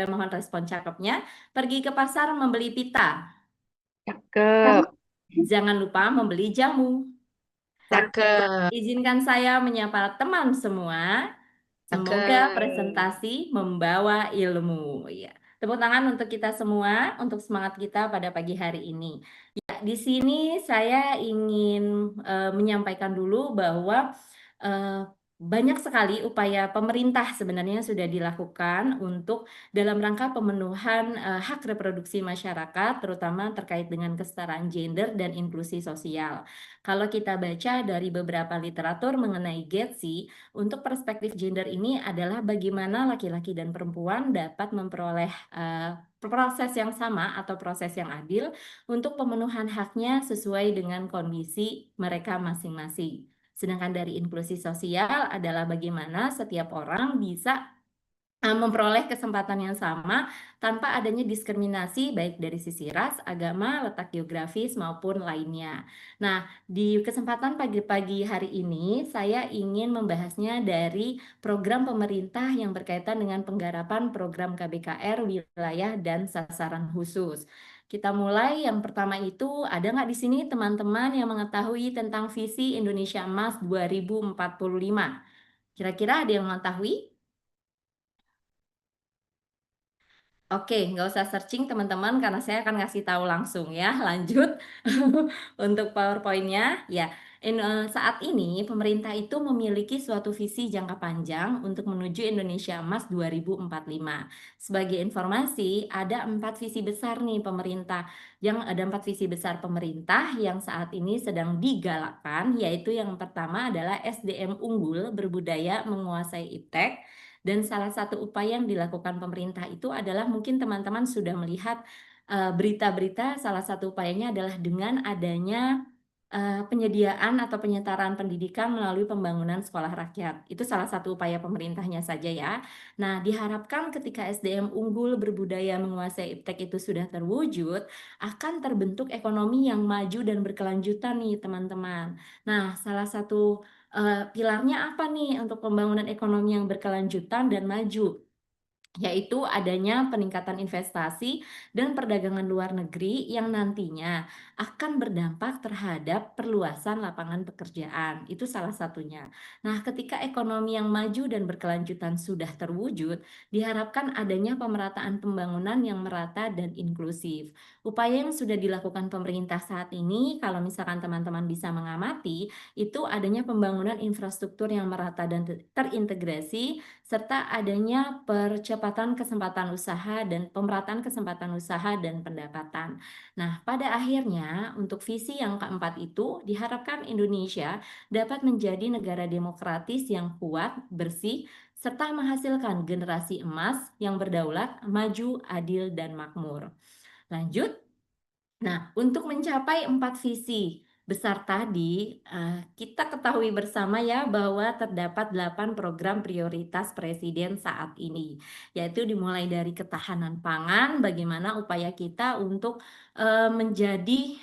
Kami mohon respon cakepnya. Pergi ke pasar membeli pita. Cakep. Jangan lupa membeli jamu. Cakep. Izinkan saya menyapa teman semua. Semoga Cakep. presentasi membawa ilmu. Ya. Tepuk tangan untuk kita semua, untuk semangat kita pada pagi hari ini. Ya, di sini saya ingin menyampaikan dulu bahwa eh, banyak sekali upaya pemerintah sebenarnya sudah dilakukan untuk dalam rangka pemenuhan hak reproduksi masyarakat, terutama terkait dengan kesetaraan gender dan inklusi sosial. Kalau kita baca dari beberapa literatur mengenai GETSI, untuk perspektif gender ini adalah bagaimana laki-laki dan perempuan dapat memperoleh proses yang sama atau proses yang adil untuk pemenuhan haknya sesuai dengan kondisi mereka masing-masing. Sedangkan dari inklusi sosial adalah bagaimana setiap orang bisa memperoleh kesempatan yang sama tanpa adanya diskriminasi baik dari sisi ras, agama, letak geografis maupun lainnya. Nah, di kesempatan pagi-pagi hari ini saya ingin membahasnya dari program pemerintah yang berkaitan dengan penggarapan program KBKR wilayah dan sasaran khusus. Kita mulai yang pertama itu, ada nggak di sini teman-teman yang mengetahui tentang visi Indonesia Emas 2045? Kira-kira ada yang mengetahui? Oke, nggak usah searching teman-teman karena saya akan ngasih tahu langsung ya. Lanjut untuk PowerPoint-nya. Ya, saat ini pemerintah itu memiliki suatu visi jangka panjang untuk menuju Indonesia Emas 2045. Sebagai informasi, ada 4 visi besar nih pemerintah. Ada 4 visi besar pemerintah yang saat ini sedang digalakkan, yaitu yang pertama adalah SDM unggul berbudaya menguasai iptek. Dan salah satu upaya yang dilakukan pemerintah itu adalah mungkin teman-teman sudah melihat berita-berita, salah satu upayanya adalah dengan adanya penyediaan atau penyetaraan pendidikan melalui pembangunan sekolah rakyat. Itu salah satu upaya pemerintahnya saja ya. Nah, diharapkan ketika SDM unggul berbudaya menguasai iptek itu sudah terwujud, akan terbentuk ekonomi yang maju dan berkelanjutan nih teman-teman. Nah, salah satu pilarnya apa nih untuk pembangunan ekonomi yang berkelanjutan dan maju? Yaitu adanya peningkatan investasi dan perdagangan luar negeri yang nantinya akan berdampak terhadap perluasan lapangan pekerjaan. Itu salah satunya. Nah, ketika ekonomi yang maju dan berkelanjutan sudah terwujud, diharapkan adanya pemerataan pembangunan yang merata dan inklusif. Upaya yang sudah dilakukan pemerintah saat ini, kalau misalkan teman-teman bisa mengamati, itu adanya pembangunan infrastruktur yang merata dan terintegrasi serta adanya percepatan kesempatan usaha dan pemerataan kesempatan usaha dan pendapatan. Nah, pada akhirnya untuk visi yang keempat itu diharapkan Indonesia dapat menjadi negara demokratis yang kuat, bersih, serta menghasilkan generasi emas yang berdaulat, maju, adil, dan makmur. Lanjut. Nah, untuk mencapai 4 visi besar tadi, kita ketahui bersama ya bahwa terdapat 8 program prioritas Presiden saat ini, yaitu dimulai dari ketahanan pangan, bagaimana upaya kita untuk menjadi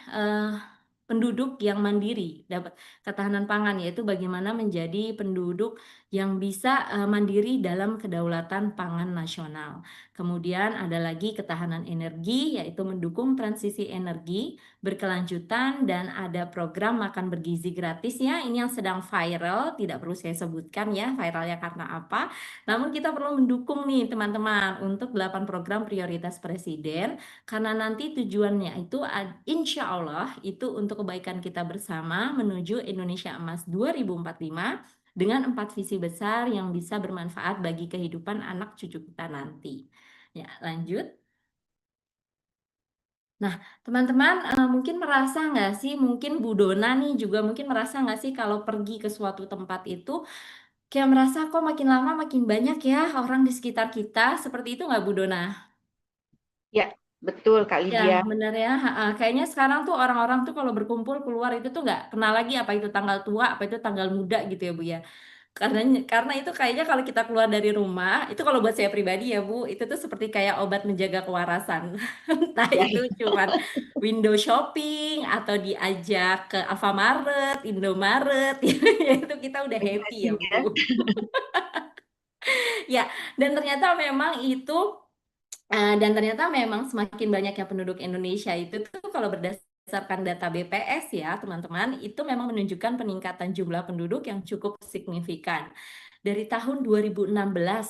penduduk yang mandiri, dapat ketahanan pangan, yaitu bagaimana menjadi penduduk yang bisa mandiri dalam kedaulatan pangan nasional. Kemudian ada lagi ketahanan energi, yaitu mendukung transisi energi berkelanjutan dan ada program makan bergizi gratis ya. Ini yang sedang viral, tidak perlu saya sebutkan ya viralnya karena apa. Namun kita perlu mendukung nih teman-teman untuk 8 program prioritas Presiden karena nanti tujuannya itu insya Allah itu untuk kebaikan kita bersama menuju Indonesia Emas 2045 dengan 4 visi besar yang bisa bermanfaat bagi kehidupan anak cucu kita nanti. Ya, lanjut. Nah, teman-teman mungkin merasa nggak sih, mungkin Bu Dona nih juga mungkin merasa nggak sih kalau pergi ke suatu tempat itu, kayak merasa kok makin lama makin banyak ya orang di sekitar kita, seperti itu nggak Bu Dona? Ya, betul Kak Ya, Lydia. benar ya. Kayaknya sekarang tuh orang-orang tuh kalau berkumpul keluar itu tuh nggak kenal lagi apa itu tanggal tua, apa itu tanggal muda gitu ya Bu ya. Karena itu kayaknya kalau kita keluar dari rumah, itu kalau buat saya pribadi ya Bu, itu tuh seperti kayak obat menjaga kewarasan. Entah Ya, itu cuman window shopping atau diajak ke Alfamaret, Indomaret, ya itu kita udah happy ya refreshing Bu. ya. Ya, dan ternyata memang itu Dan ternyata memang semakin banyaknya penduduk Indonesia itu tuh kalau berdasarkan data BPS ya teman-teman, itu memang menunjukkan peningkatan jumlah penduduk yang cukup signifikan. Dari tahun 2016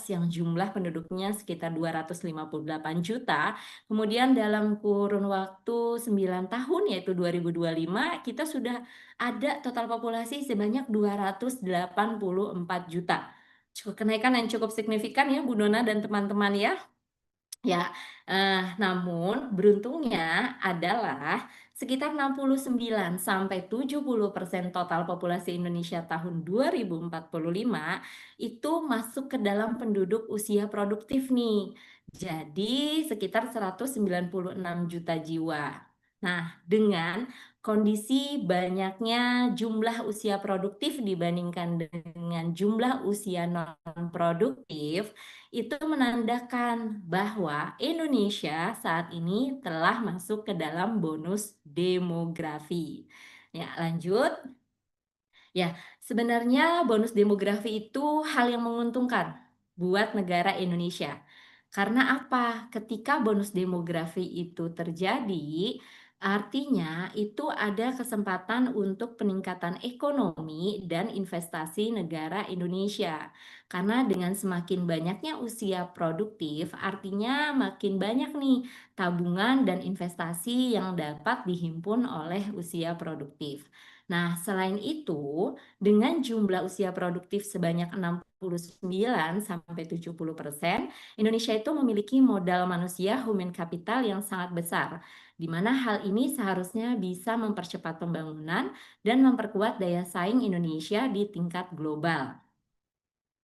yang jumlah penduduknya sekitar 258 juta, kemudian dalam kurun waktu 9 tahun yaitu 2025 kita sudah ada total populasi sebanyak 284 juta. Cukup kenaikan yang cukup signifikan ya Bu Dona dan teman-teman ya. Ya, namun beruntungnya adalah sekitar 69 sampai 70% total populasi Indonesia tahun 2045 itu masuk ke dalam penduduk usia produktif nih. Jadi sekitar 196 juta jiwa. Nah, dengan kondisi banyaknya jumlah usia produktif dibandingkan dengan jumlah usia non produktif, itu menandakan bahwa Indonesia saat ini telah masuk ke dalam bonus demografi. Ya, lanjut. Ya, sebenarnya bonus demografi itu hal yang menguntungkan buat negara Indonesia. Karena apa? Ketika bonus demografi itu terjadi, artinya itu ada kesempatan untuk peningkatan ekonomi dan investasi negara Indonesia. Karena dengan semakin banyaknya usia produktif, artinya makin banyak nih tabungan dan investasi yang dapat dihimpun oleh usia produktif. Nah, selain itu, dengan jumlah usia produktif sebanyak 69 sampai 70%, Indonesia itu memiliki modal manusia human capital yang sangat besar, di mana hal ini seharusnya bisa mempercepat pembangunan dan memperkuat daya saing Indonesia di tingkat global.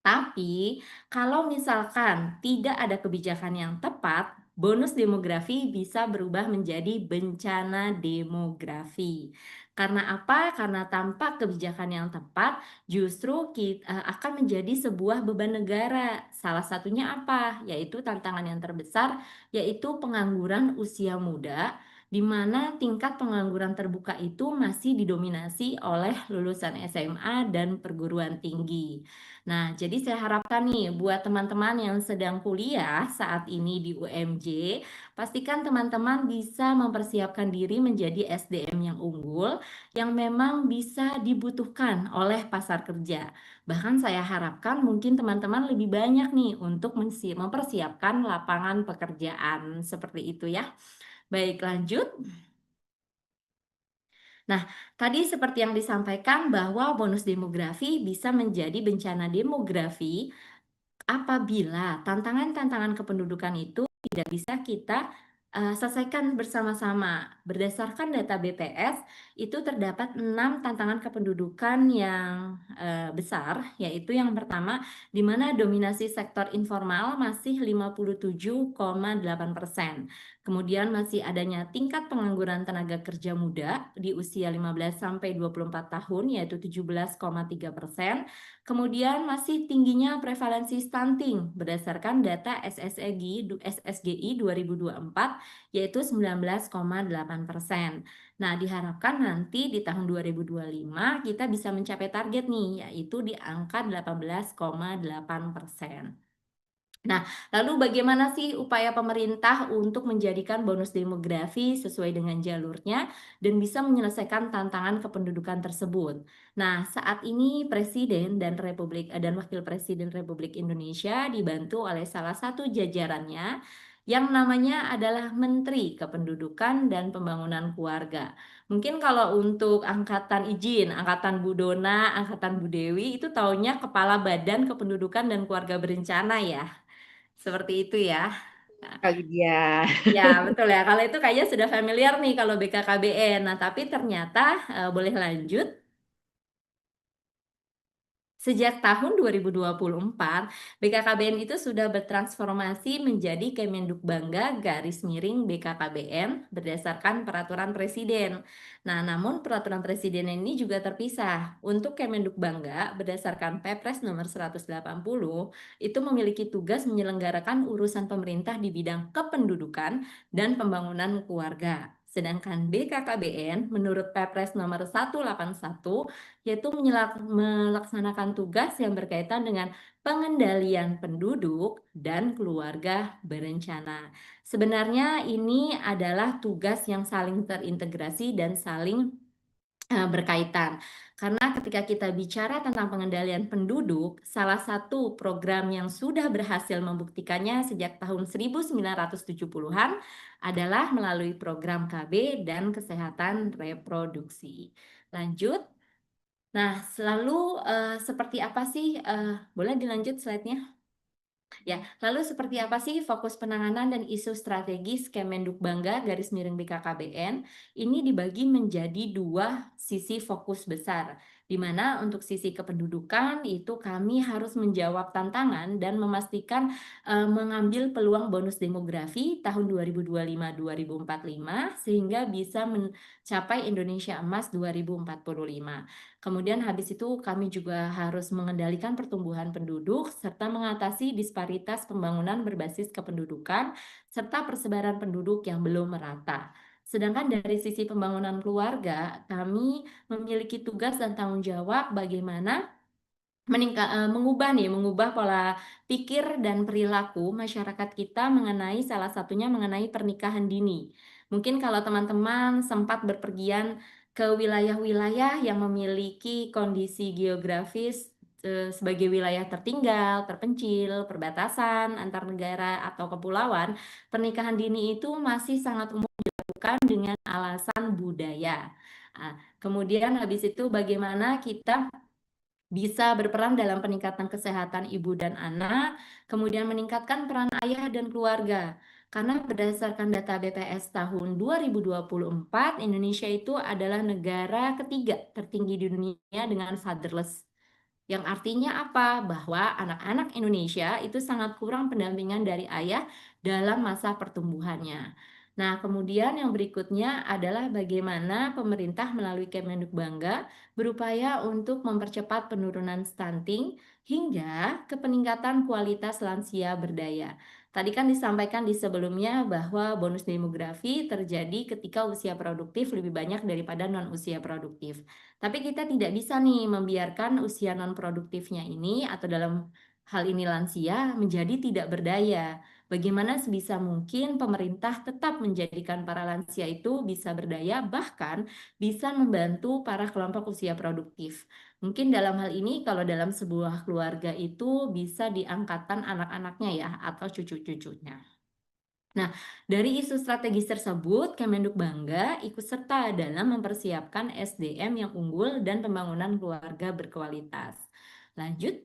Tapi, kalau misalkan tidak ada kebijakan yang tepat, bonus demografi bisa berubah menjadi bencana demografi. Karena apa? Karena tanpa kebijakan yang tepat, justru kita akan menjadi sebuah beban negara. Salah satunya apa? Yaitu tantangan yang terbesar, yaitu pengangguran usia muda, di mana tingkat pengangguran terbuka itu masih didominasi oleh lulusan SMA dan perguruan tinggi. Nah, jadi saya harapkan nih buat teman-teman yang sedang kuliah saat ini di UMJ, pastikan teman-teman bisa mempersiapkan diri menjadi SDM yang unggul yang memang bisa dibutuhkan oleh pasar kerja. Bahkan saya harapkan mungkin teman-teman lebih banyak nih untuk mempersiapkan lapangan pekerjaan seperti itu ya. Baik, lanjut. Nah, tadi seperti yang disampaikan bahwa bonus demografi bisa menjadi bencana demografi apabila tantangan-tantangan kependudukan itu tidak bisa kita selesaikan bersama-sama. Berdasarkan data BPS, itu terdapat 6 tantangan kependudukan yang besar, yaitu yang pertama, di mana dominasi sektor informal masih 57,8%. Kemudian masih adanya tingkat pengangguran tenaga kerja muda di usia 15 sampai 24 tahun, yaitu 17,3%. Kemudian masih tingginya prevalensi stunting berdasarkan data SSGI 2024 yaitu 19,8%. Nah, diharapkan nanti di tahun 2025 kita bisa mencapai target nih yaitu di angka 18,8%. Nah, lalu bagaimana sih upaya pemerintah untuk menjadikan bonus demografi sesuai dengan jalurnya dan bisa menyelesaikan tantangan kependudukan tersebut? Nah, saat ini Presiden dan Wakil Presiden Republik Indonesia dibantu oleh salah satu jajarannya yang namanya adalah Menteri Kependudukan dan Pembangunan Keluarga. Mungkin kalau untuk angkatan Bu Dona, angkatan Bu Dewi itu taunya Kepala Badan Kependudukan dan Keluarga Berencana ya. Seperti itu ya. Nah, Kali dia. ya, betul ya. Kalau itu kayaknya sudah familiar nih kalau BKKBN. Nah, tapi ternyata boleh lanjut. Sejak tahun 2024, BKKBN itu sudah bertransformasi menjadi Kemenduk Bangga garis miring BKKBN berdasarkan peraturan presiden. Nah, namun peraturan presiden ini juga terpisah. Untuk Kemenduk Bangga berdasarkan Perpres nomor 180 itu memiliki tugas menyelenggarakan urusan pemerintah di bidang kependudukan dan pembangunan keluarga. Sedangkan BKKBN menurut Perpres nomor 181 yaitu melaksanakan tugas yang berkaitan dengan pengendalian penduduk dan keluarga berencana. Sebenarnya ini adalah tugas yang saling terintegrasi dan saling berkaitan. Karena ketika kita bicara tentang pengendalian penduduk, salah satu program yang sudah berhasil membuktikannya sejak tahun 1970-an adalah melalui program KB dan kesehatan reproduksi. Lanjut. Nah, selalu seperti apa sih? Boleh dilanjut slide-nya? Ya, lalu seperti apa sih fokus penanganan dan isu strategis Kemenduk Bangga garis miring BKKBN? Ini dibagi menjadi dua sisi fokus besar, di mana untuk sisi kependudukan itu kami harus menjawab tantangan dan memastikan mengambil peluang bonus demografi tahun 2025-2045 sehingga bisa mencapai Indonesia Emas 2045. Kemudian habis itu kami juga harus mengendalikan pertumbuhan penduduk serta mengatasi disparitas pembangunan berbasis kependudukan serta persebaran penduduk yang belum merata. Sedangkan dari sisi pembangunan keluarga, kami memiliki tugas dan tanggung jawab bagaimana mengubah pola pikir dan perilaku masyarakat kita mengenai salah satunya mengenai pernikahan dini. Mungkin kalau teman-teman sempat berpergian ke wilayah-wilayah yang memiliki kondisi geografis sebagai wilayah tertinggal, terpencil, perbatasan antar negara atau kepulauan, pernikahan dini itu masih sangat umum dilakukan dengan alasan budaya. Kemudian habis itu bagaimana kita bisa berperan dalam peningkatan kesehatan ibu dan anak, kemudian meningkatkan peran ayah dan keluarga. Karena berdasarkan data BPS tahun 2024, Indonesia itu adalah negara ketiga tertinggi di dunia dengan fatherless. Yang artinya apa? Bahwa anak-anak Indonesia itu sangat kurang pendampingan dari ayah dalam masa pertumbuhannya. Nah, kemudian yang berikutnya adalah bagaimana pemerintah melalui Kemenduk Bangga berupaya untuk mempercepat penurunan stunting hingga ke peningkatan kualitas lansia berdaya. Tadi kan disampaikan di sebelumnya bahwa bonus demografi terjadi ketika usia produktif lebih banyak daripada non usia produktif. Tapi kita tidak bisa nih membiarkan usia non produktifnya ini atau dalam hal ini lansia menjadi tidak berdaya. Bagaimana sebisa mungkin pemerintah tetap menjadikan para lansia itu bisa berdaya, bahkan bisa membantu para kelompok usia produktif. Mungkin dalam hal ini kalau dalam sebuah keluarga itu bisa diangkatkan anak-anaknya ya atau cucu-cucunya. Nah, dari isu strategis tersebut, Kemenduk Bangga ikut serta dalam mempersiapkan SDM yang unggul dan pembangunan keluarga berkualitas. Lanjut.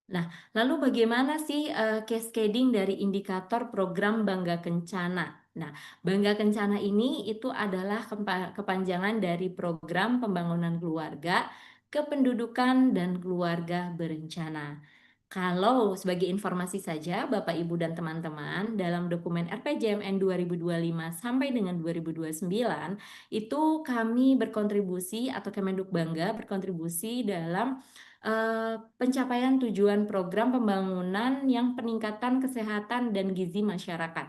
Nah, lalu bagaimana sih cascading dari indikator program Bangga Kencana? Nah, Bangga Kencana ini itu adalah kepanjangan dari program pembangunan keluarga, kependudukan, dan keluarga berencana. Kalau sebagai informasi saja, Bapak, Ibu, dan teman-teman, dalam dokumen RPJMN 2025 sampai dengan 2029, itu kami berkontribusi atau Kemenduk Bangga berkontribusi dalam pencapaian tujuan program pembangunan yang peningkatan kesehatan dan gizi masyarakat.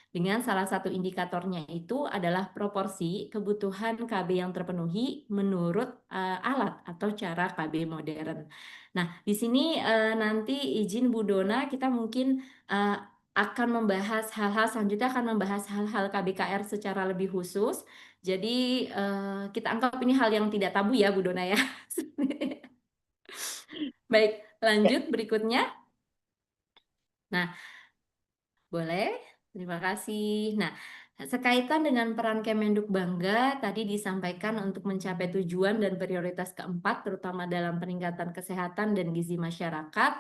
Dengan salah satu indikatornya itu adalah proporsi kebutuhan KB yang terpenuhi menurut alat atau cara KB modern. Nah, di sini nanti izin Bu Dona kita mungkin akan membahas hal-hal selanjutnya akan membahas hal-hal KBKR secara lebih khusus. Jadi kita anggap ini hal yang tidak tabu ya Bu Dona ya. Baik, Ya, lanjut berikutnya. Nah, boleh, terima kasih. Nah, sekaitan dengan peran Kemenduk Bangga, tadi disampaikan untuk mencapai tujuan dan prioritas keempat, terutama dalam peningkatan kesehatan dan gizi masyarakat,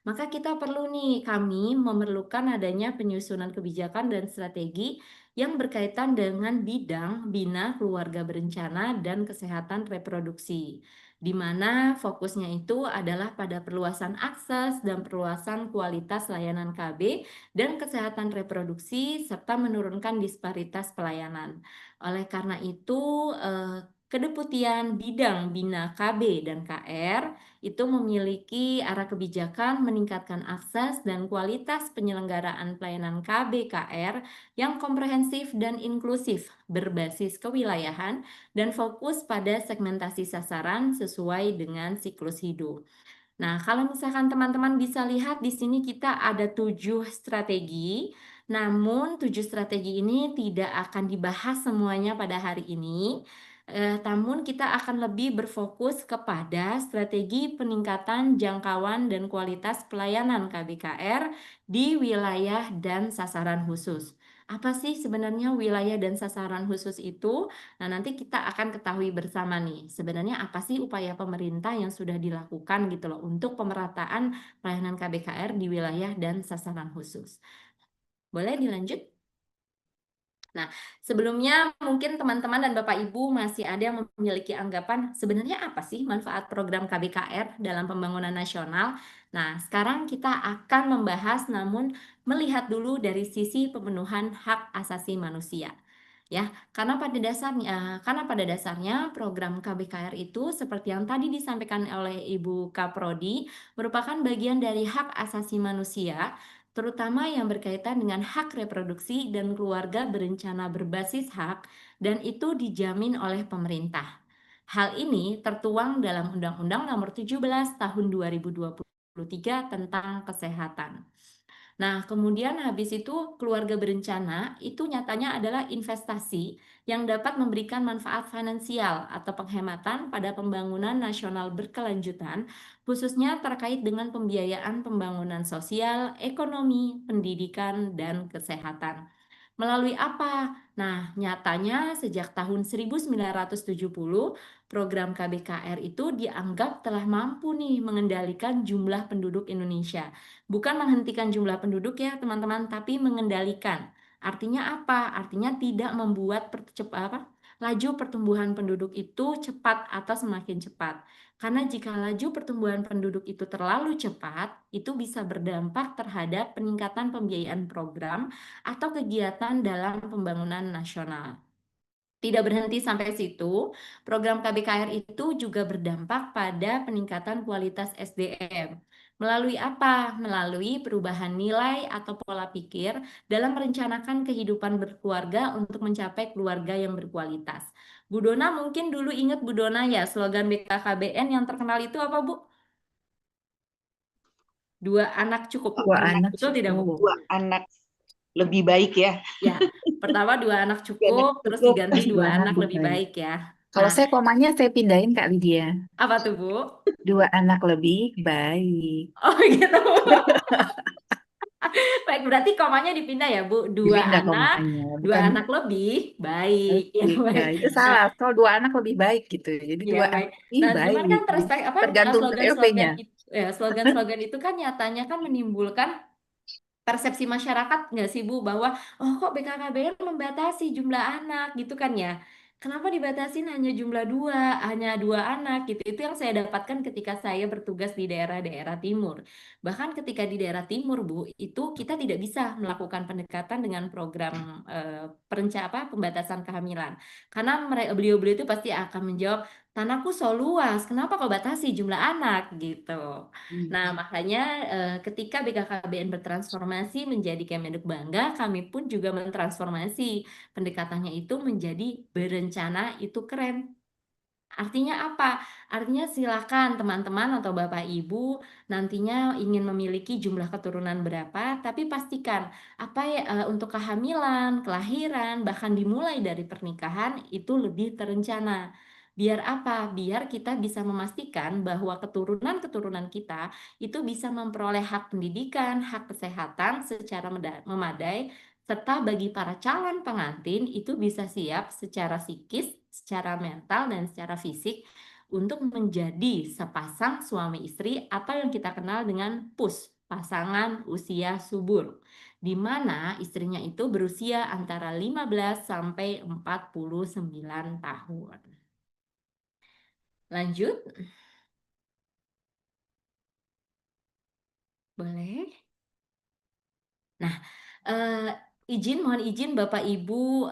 maka kita perlu nih, kami memerlukan adanya penyusunan kebijakan dan strategi yang berkaitan dengan bidang bina keluarga berencana dan kesehatan reproduksi, di mana fokusnya itu adalah pada perluasan akses dan perluasan kualitas layanan KB dan kesehatan reproduksi serta menurunkan disparitas pelayanan. Oleh karena itu, Kedeputian Bidang Bina KB dan KR itu memiliki arah kebijakan meningkatkan akses dan kualitas penyelenggaraan pelayanan KB KR yang komprehensif dan inklusif, berbasis kewilayahan, dan fokus pada segmentasi sasaran sesuai dengan siklus hidup. Nah, kalau misalkan teman-teman bisa lihat di sini kita ada 7 strategi, namun 7 strategi ini tidak akan dibahas semuanya pada hari ini. Namun kita akan lebih berfokus kepada strategi peningkatan jangkauan dan kualitas pelayanan KBKR di wilayah dan sasaran khusus. Apa sih sebenarnya wilayah dan sasaran khusus itu? Nah, nanti kita akan ketahui bersama nih, sebenarnya apa sih upaya pemerintah yang sudah dilakukan gitu loh untuk pemerataan pelayanan KBKR di wilayah dan sasaran khusus. Boleh dilanjut? Nah, sebelumnya mungkin teman-teman dan Bapak Ibu masih ada yang memiliki anggapan sebenarnya apa sih manfaat program KBKR dalam pembangunan nasional? Nah, sekarang kita akan membahas namun melihat dulu dari sisi pemenuhan hak asasi manusia. Ya, karena pada dasarnya program KBKR itu seperti yang tadi disampaikan oleh Ibu Kaprodi merupakan bagian dari hak asasi manusia, terutama yang berkaitan dengan hak reproduksi dan keluarga berencana berbasis hak, dan itu dijamin oleh pemerintah. Hal ini tertuang dalam Undang-Undang Nomor 17 Tahun 2023 tentang Kesehatan. Nah, kemudian habis itu keluarga berencana itu nyatanya adalah investasi yang dapat memberikan manfaat finansial atau penghematan pada pembangunan nasional berkelanjutan, khususnya terkait dengan pembiayaan pembangunan sosial, ekonomi, pendidikan, dan kesehatan. Melalui apa? Nah, nyatanya sejak tahun 1970, program KBKR itu dianggap telah mampu nih mengendalikan jumlah penduduk Indonesia. Bukan menghentikan jumlah penduduk ya, teman-teman, tapi mengendalikan. Artinya apa? Artinya tidak membuat laju pertumbuhan penduduk itu cepat atau semakin cepat. Karena jika laju pertumbuhan penduduk itu terlalu cepat, itu bisa berdampak terhadap peningkatan pembiayaan program atau kegiatan dalam pembangunan nasional. Tidak berhenti sampai situ, program KBKR itu juga berdampak pada peningkatan kualitas SDM. Melalui apa? Melalui perubahan nilai atau pola pikir dalam merencanakan kehidupan berkeluarga untuk mencapai keluarga yang berkualitas. Bu Dona mungkin dulu ingat Bu Dona ya, slogan BKKBN yang terkenal itu apa Bu? Dua anak cukup. Dua anak Betul tidak Bu? cukup. Dua anak lebih baik ya. Ya, pertama dua anak Dua anak cukup, terus cukup. diganti Dua dua anak anak lebih lebih baik. baik ya. Kalau Nah, saya komanya saya pindahin Kak Lydia. apa tuh Bu? Dua anak lebih baik. Oh gitu. Baik, berarti komanya dipindah ya Bu. Dipindah komanya, Dua bukan anak lebih baik. Ya lebih. Ya, baik. itu Nah, salah. Kalau dua anak lebih baik gitu. Jadi ya dua baik. anak lebih Nah, cuman baik. kan Tergantung slogan-slogan TLP-nya. itu, ya, slogan-slogan itu kan nyatanya kan menimbulkan persepsi masyarakat nggak sih Bu bahwa oh kok BKKBN membatasi jumlah anak gitu kan ya? Kenapa dibatasin hanya jumlah dua, hanya dua anak gitu? Itu yang saya dapatkan ketika saya bertugas di daerah-daerah timur. Bahkan ketika di daerah timur Bu, itu kita tidak bisa melakukan pendekatan dengan program pembatasan kehamilan. Karena beliau-beliau itu pasti akan menjawab, tanahku so luas, kenapa kau batasi jumlah anak gitu. Nah, makanya ketika BKKBN bertransformasi menjadi Kemenduk Bangga, kami pun juga mentransformasi pendekatannya itu menjadi berencana itu keren. Artinya apa? Artinya silakan teman-teman atau Bapak Ibu nantinya ingin memiliki jumlah keturunan berapa, tapi pastikan apa ya untuk kehamilan, kelahiran, bahkan dimulai dari pernikahan itu lebih terencana. Biar apa? Biar kita bisa memastikan bahwa keturunan-keturunan kita itu bisa memperoleh hak pendidikan, hak kesehatan secara memadai, serta bagi para calon pengantin itu bisa siap secara psikis, secara mental, dan secara fisik untuk menjadi sepasang suami istri atau yang kita kenal dengan PUS, pasangan usia subur, di mana istrinya itu berusia antara 15 sampai 49 tahun. Lanjut, boleh? Nah, Mohon izin Bapak Ibu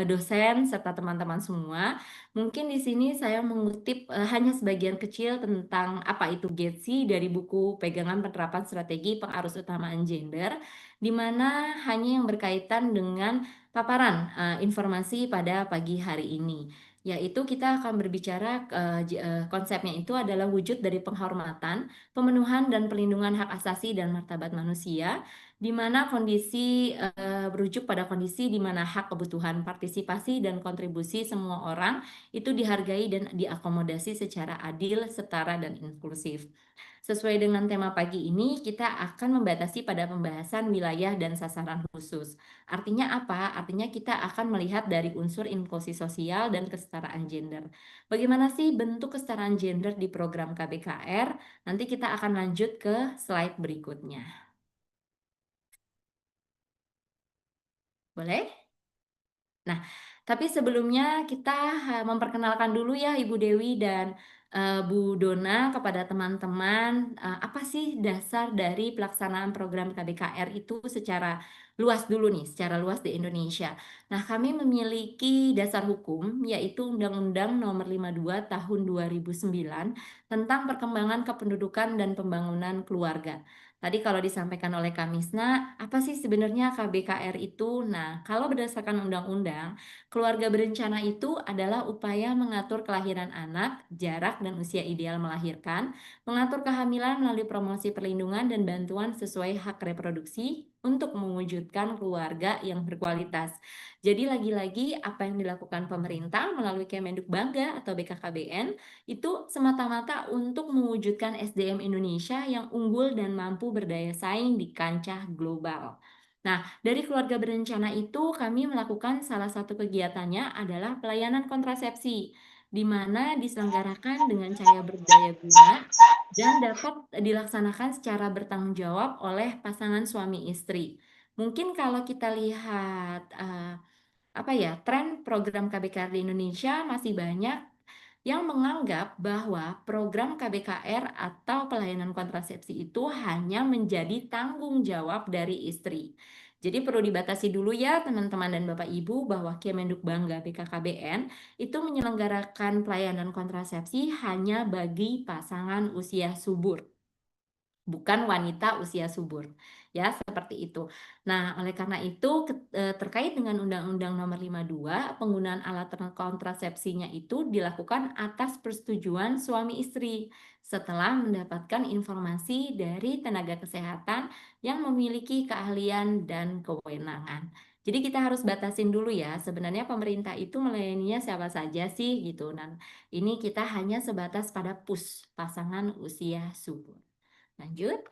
dosen serta teman-teman semua. Mungkin di sini saya mengutip hanya sebagian kecil tentang apa itu GETSI dari buku Pegangan Penerapan Strategi Pengarus Utamaan Gender, di mana hanya yang berkaitan dengan paparan informasi pada pagi hari ini. Yaitu kita akan berbicara konsepnya itu adalah wujud dari penghormatan, pemenuhan dan perlindungan hak asasi dan martabat manusia, di mana kondisi berujuk pada kondisi di mana hak, kebutuhan, partisipasi dan kontribusi semua orang itu dihargai dan diakomodasi secara adil, setara dan inklusif. Sesuai dengan tema pagi ini, kita akan membatasi pada pembahasan wilayah dan sasaran khusus. Artinya apa? Artinya kita akan melihat dari unsur inklusi sosial dan kesetaraan gender. Bagaimana sih bentuk kesetaraan gender di program KBKR? Nanti kita akan lanjut ke slide berikutnya. Boleh? Nah, tapi sebelumnya kita memperkenalkan dulu ya Ibu Dewi dan Bu Dona kepada teman-teman, apa sih dasar dari pelaksanaan program KBKR itu secara luas dulu nih, secara luas di Indonesia. Nah, kami memiliki dasar hukum yaitu Undang-Undang Nomor 52 Tahun 2009 tentang perkembangan kependudukan dan pembangunan keluarga. Tadi kalau disampaikan oleh Kamisna, apa sih sebenarnya KBKR itu? Nah, kalau berdasarkan undang-undang, keluarga berencana itu adalah upaya mengatur kelahiran anak, jarak dan usia ideal melahirkan, mengatur kehamilan melalui promosi perlindungan dan bantuan sesuai hak reproduksi untuk mewujudkan keluarga yang berkualitas. Jadi lagi-lagi apa yang dilakukan pemerintah melalui Kemenduk Bangga atau BKKBN itu semata-mata untuk mewujudkan SDM Indonesia yang unggul dan mampu berdaya saing di kancah global. Nah, dari keluarga berencana itu kami melakukan salah satu kegiatannya adalah pelayanan kontrasepsi, di mana diselenggarakan dengan cara berdaya guna dan dapat dilaksanakan secara bertanggung jawab oleh pasangan suami istri. Mungkin kalau kita lihat apa ya, tren program KBKR di Indonesia masih banyak yang menganggap bahwa program KBKR atau pelayanan kontrasepsi itu hanya menjadi tanggung jawab dari istri. Jadi perlu dibatasi dulu ya teman-teman dan Bapak Ibu bahwa Kemenduk Bangga BKKBN itu menyelenggarakan pelayanan kontrasepsi hanya bagi pasangan usia subur, bukan wanita usia subur. Ya, seperti itu. Nah, oleh karena itu terkait dengan Undang-Undang Nomor 52, penggunaan alat kontrasepsinya itu dilakukan atas persetujuan suami istri setelah mendapatkan informasi dari tenaga kesehatan yang memiliki keahlian dan kewenangan. Jadi kita harus batasin dulu ya, sebenarnya pemerintah itu melayaninya siapa saja sih gitu. Nah, ini kita hanya sebatas pada PUS, pasangan usia subur. Lanjut.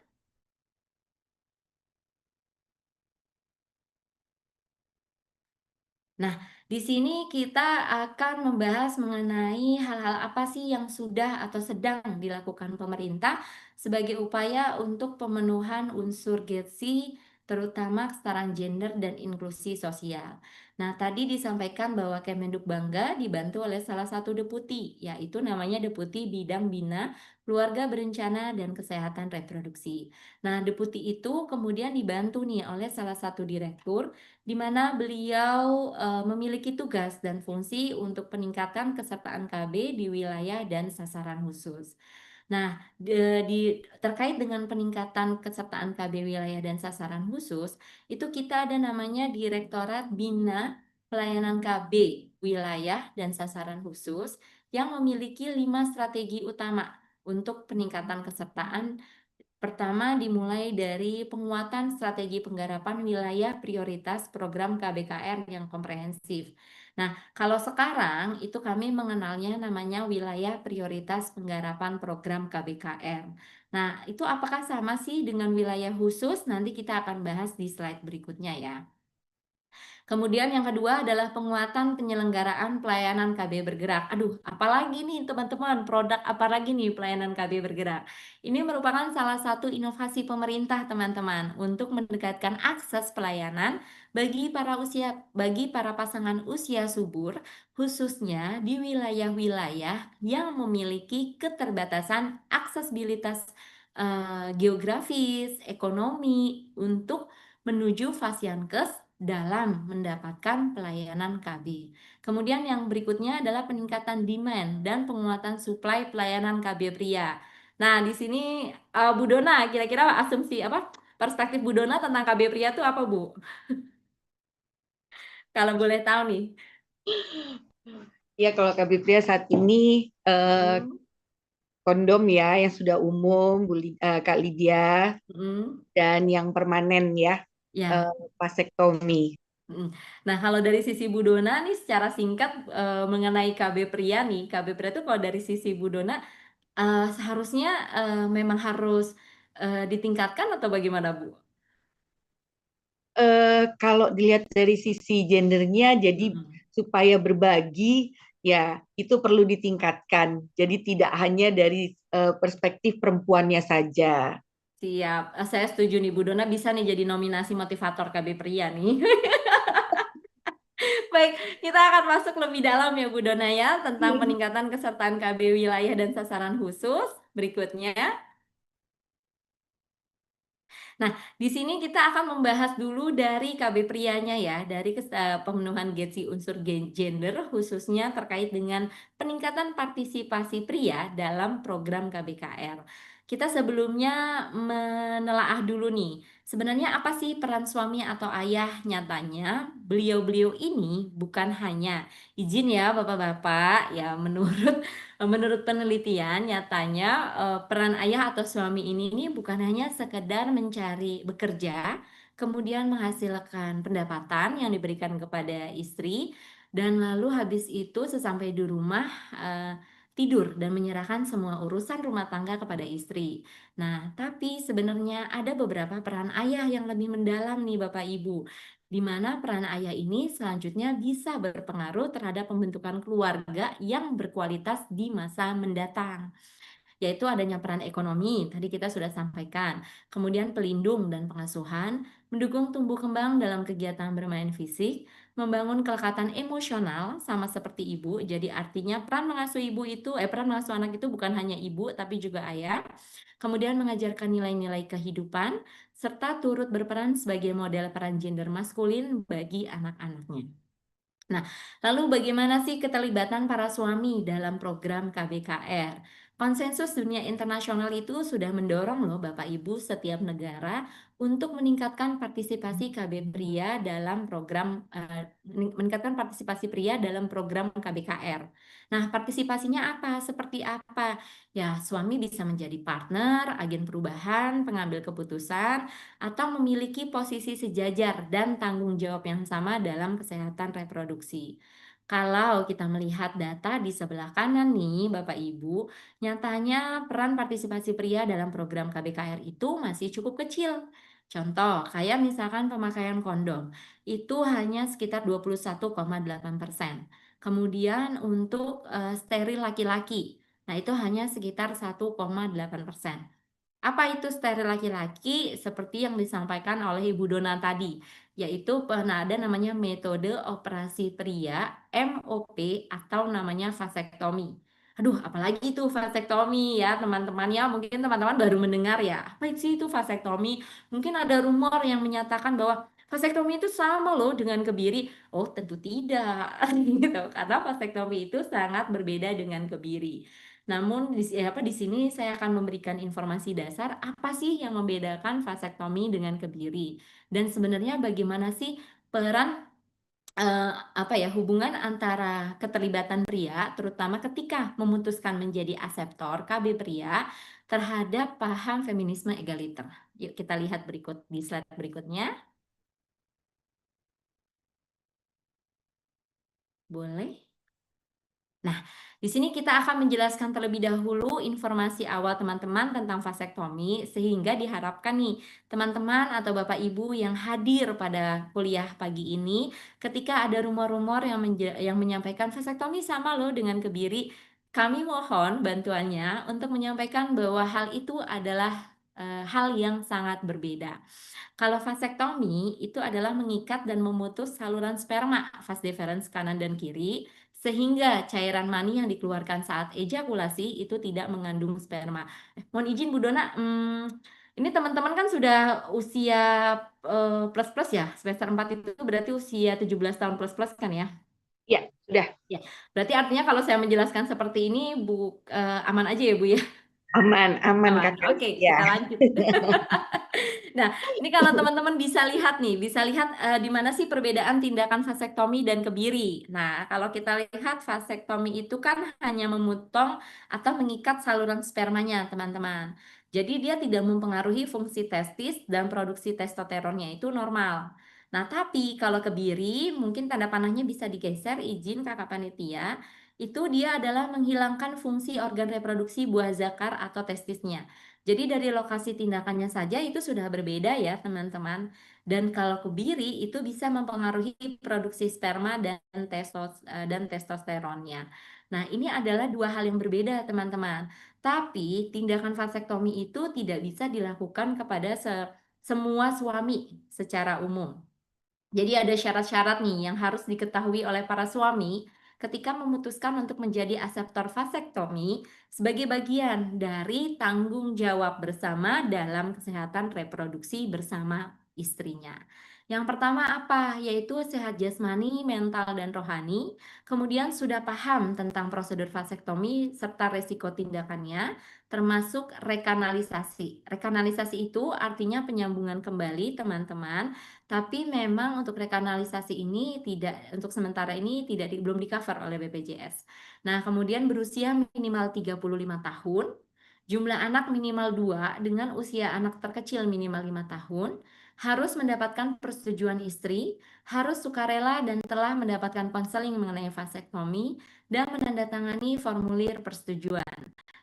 Nah, di sini kita akan membahas mengenai hal-hal apa sih yang sudah atau sedang dilakukan pemerintah sebagai upaya untuk pemenuhan unsur GETSI, terutama kesetaraan gender dan inklusi sosial. Nah, tadi disampaikan bahwa Kemenduk Bangga dibantu oleh salah satu deputi, yaitu namanya Deputi Bidang Bina, Keluarga Berencana dan Kesehatan Reproduksi. Nah, deputi itu kemudian dibantu nih oleh salah satu direktur di mana beliau memiliki tugas dan fungsi untuk peningkatan kesertaan KB di wilayah dan sasaran khusus. Nah, terkait dengan peningkatan kesertaan KB wilayah dan sasaran khusus, itu kita ada namanya Direktorat Bina Pelayanan KB Wilayah dan Sasaran Khusus yang memiliki 5 strategi utama untuk peningkatan kesertaan. Pertama, dimulai dari penguatan strategi penggarapan wilayah prioritas program KBKR yang komprehensif. Nah, kalau sekarang itu kami mengenalnya namanya wilayah prioritas penggarapan program KBKR. Nah, itu apakah sama sih dengan wilayah khusus? Nanti kita akan bahas di slide berikutnya ya. Kemudian yang kedua adalah penguatan penyelenggaraan pelayanan KB bergerak. Aduh, apalagi nih teman-teman, produk apalagi nih pelayanan KB bergerak. Ini merupakan salah satu inovasi pemerintah teman-teman untuk mendekatkan akses pelayanan bagi para pasangan usia subur, khususnya di wilayah-wilayah yang memiliki keterbatasan aksesibilitas geografis, ekonomi untuk menuju Fasiankes dalam mendapatkan pelayanan KB. Kemudian yang berikutnya adalah peningkatan demand dan penguatan suplai pelayanan KB pria. Nah, di sini Bu Dona, kira-kira asumsi apa perspektif Bu Dona tentang KB pria itu apa, Bu? Kalau boleh tahu nih. Ya, kalau KB Pria saat ini Hmm, kondom ya yang sudah umum, Kak Lydia, hmm, dan yang permanen ya, ya. vasektomi. Mm. Nah, kalau dari sisi Bu Dona nih secara singkat mengenai KB pria nih, KB pria itu kalau dari sisi Bu Dona seharusnya memang harus ditingkatkan atau bagaimana, Bu? Kalau dilihat dari sisi gendernya, jadi Mm-mm. supaya berbagi, ya itu perlu ditingkatkan. Jadi tidak hanya dari perspektif perempuannya saja. Siap. Saya setuju nih Bu Dona bisa nih jadi nominasi motivator KB pria nih. Baik, kita akan masuk lebih dalam ya Bu Dona ya tentang peningkatan kesertaan KB wilayah dan sasaran khusus. Berikutnya. Nah, di sini kita akan membahas dulu dari KB prianya ya, dari pemenuhan gizi unsur gender khususnya terkait dengan peningkatan partisipasi pria dalam program KBKR. Kita sebelumnya menelaah dulu nih, sebenarnya apa sih peran suami atau ayah? Nyatanya beliau-beliau ini bukan hanya izin ya Bapak-bapak, ya menurut penelitian, nyatanya peran ayah atau suami ini nih bukan hanya sekedar mencari bekerja, kemudian menghasilkan pendapatan yang diberikan kepada istri, dan lalu habis itu sesampai di rumah eh, tidur dan menyerahkan semua urusan rumah tangga kepada istri. Nah, tapi sebenarnya ada beberapa peran ayah yang lebih mendalam nih Bapak Ibu, di mana peran ayah ini selanjutnya bisa berpengaruh terhadap pembentukan keluarga yang berkualitas di masa mendatang, yaitu adanya peran ekonomi, tadi kita sudah sampaikan, kemudian pelindung dan pengasuhan, mendukung tumbuh kembang dalam kegiatan bermain fisik, membangun kelekatan emosional sama seperti ibu, jadi artinya peran mengasuh anak itu bukan hanya ibu tapi juga ayah, kemudian mengajarkan nilai-nilai kehidupan, serta turut berperan sebagai model peran gender maskulin bagi anak-anaknya. Nah, lalu bagaimana sih keterlibatan para suami dalam program KBKR? Konsensus dunia internasional itu sudah mendorong loh Bapak Ibu setiap negara untuk meningkatkan partisipasi KB pria dalam program meningkatkan partisipasi pria dalam program KBKR. Nah, partisipasinya apa? Seperti apa? Ya, suami bisa menjadi partner, agen perubahan, pengambil keputusan, atau memiliki posisi sejajar dan tanggung jawab yang sama dalam kesehatan reproduksi. Kalau kita melihat data di sebelah kanan nih, Bapak Ibu, nyatanya peran partisipasi pria dalam program KBKR itu masih cukup kecil. Contoh, kayak misalkan pemakaian kondom, itu hanya sekitar 21,8%. Kemudian untuk steril laki-laki, nah itu hanya sekitar 1,8%. Apa itu steril laki-laki? Seperti yang disampaikan oleh Ibu Dona tadi, yaitu pernah ada namanya metode operasi pria MOP atau namanya vasektomi. Aduh, apalagi itu vasektomi ya teman-teman ya. Mungkin teman-teman baru mendengar ya. Apa sih itu vasektomi? Mungkin ada rumor yang menyatakan bahwa vasektomi itu sama loh dengan kebiri. Oh, tentu tidak. Gitu. Karena vasektomi itu sangat berbeda dengan kebiri. Namun di sini saya akan memberikan informasi dasar apa sih yang membedakan vasektomi dengan kebiri dan sebenarnya bagaimana sih peran hubungan antara keterlibatan pria terutama ketika memutuskan menjadi aseptor KB pria terhadap paham feminisme egaliter. Yuk kita lihat berikut di slide berikutnya. Boleh? Nah, di sini kita akan menjelaskan terlebih dahulu informasi awal teman-teman tentang vasektomi sehingga diharapkan nih teman-teman atau Bapak Ibu yang hadir pada kuliah pagi ini ketika ada rumor-rumor yang menyampaikan vasektomi sama loh dengan kebiri, kami mohon bantuannya untuk menyampaikan bahwa hal itu adalah hal yang sangat berbeda. Kalau vasektomi itu adalah mengikat dan memutus saluran sperma vas deferens kanan dan kiri sehingga cairan mani yang dikeluarkan saat ejakulasi itu tidak mengandung sperma. Mohon izin Bu Dona, Ini teman-teman kan sudah usia plus-plus ya, semester 4 itu berarti usia 17 tahun plus-plus kan ya? Ya, sudah. Ya, berarti artinya kalau saya menjelaskan seperti ini, Bu, aman aja ya Bu ya? Aman, aman Aman. kakak. Oke, Ya. kita lanjut. Nah, ini kalau teman-teman bisa lihat nih, bisa lihat di mana sih perbedaan tindakan vasektomi dan kebiri. Nah, kalau kita lihat vasektomi itu kan hanya memotong atau mengikat saluran spermanya, teman-teman. Jadi dia tidak mempengaruhi fungsi testis dan produksi testosteronnya itu normal. Nah, tapi kalau kebiri, mungkin tanda panahnya bisa digeser, izin kakak panitia. Itu dia adalah menghilangkan fungsi organ reproduksi buah zakar atau testisnya. Jadi dari lokasi tindakannya saja itu sudah berbeda ya teman-teman. Dan kalau kebiri itu bisa mempengaruhi produksi sperma dan testosteronnya. Nah, ini adalah dua hal yang berbeda teman-teman. Tapi tindakan vasektomi itu tidak bisa dilakukan kepada semua suami secara umum. Jadi ada syarat-syarat nih yang harus diketahui oleh para suami ketika memutuskan untuk menjadi aseptor vasektomi sebagai bagian dari tanggung jawab bersama dalam kesehatan reproduksi bersama istrinya. Yang pertama apa? Yaitu sehat jasmani, mental, dan rohani. Kemudian sudah paham tentang prosedur vasektomi serta resiko tindakannya, termasuk rekanalisasi. Rekanalisasi itu artinya penyambungan kembali teman-teman, tapi memang untuk rekanalisasi ini tidak, untuk sementara ini belum di-cover oleh BPJS. Nah, kemudian berusia minimal 35 tahun, jumlah anak minimal 2 dengan usia anak terkecil minimal 5 tahun, harus mendapatkan persetujuan istri, harus sukarela dan telah mendapatkan konseling mengenai vasektomi dan menandatangani formulir persetujuan.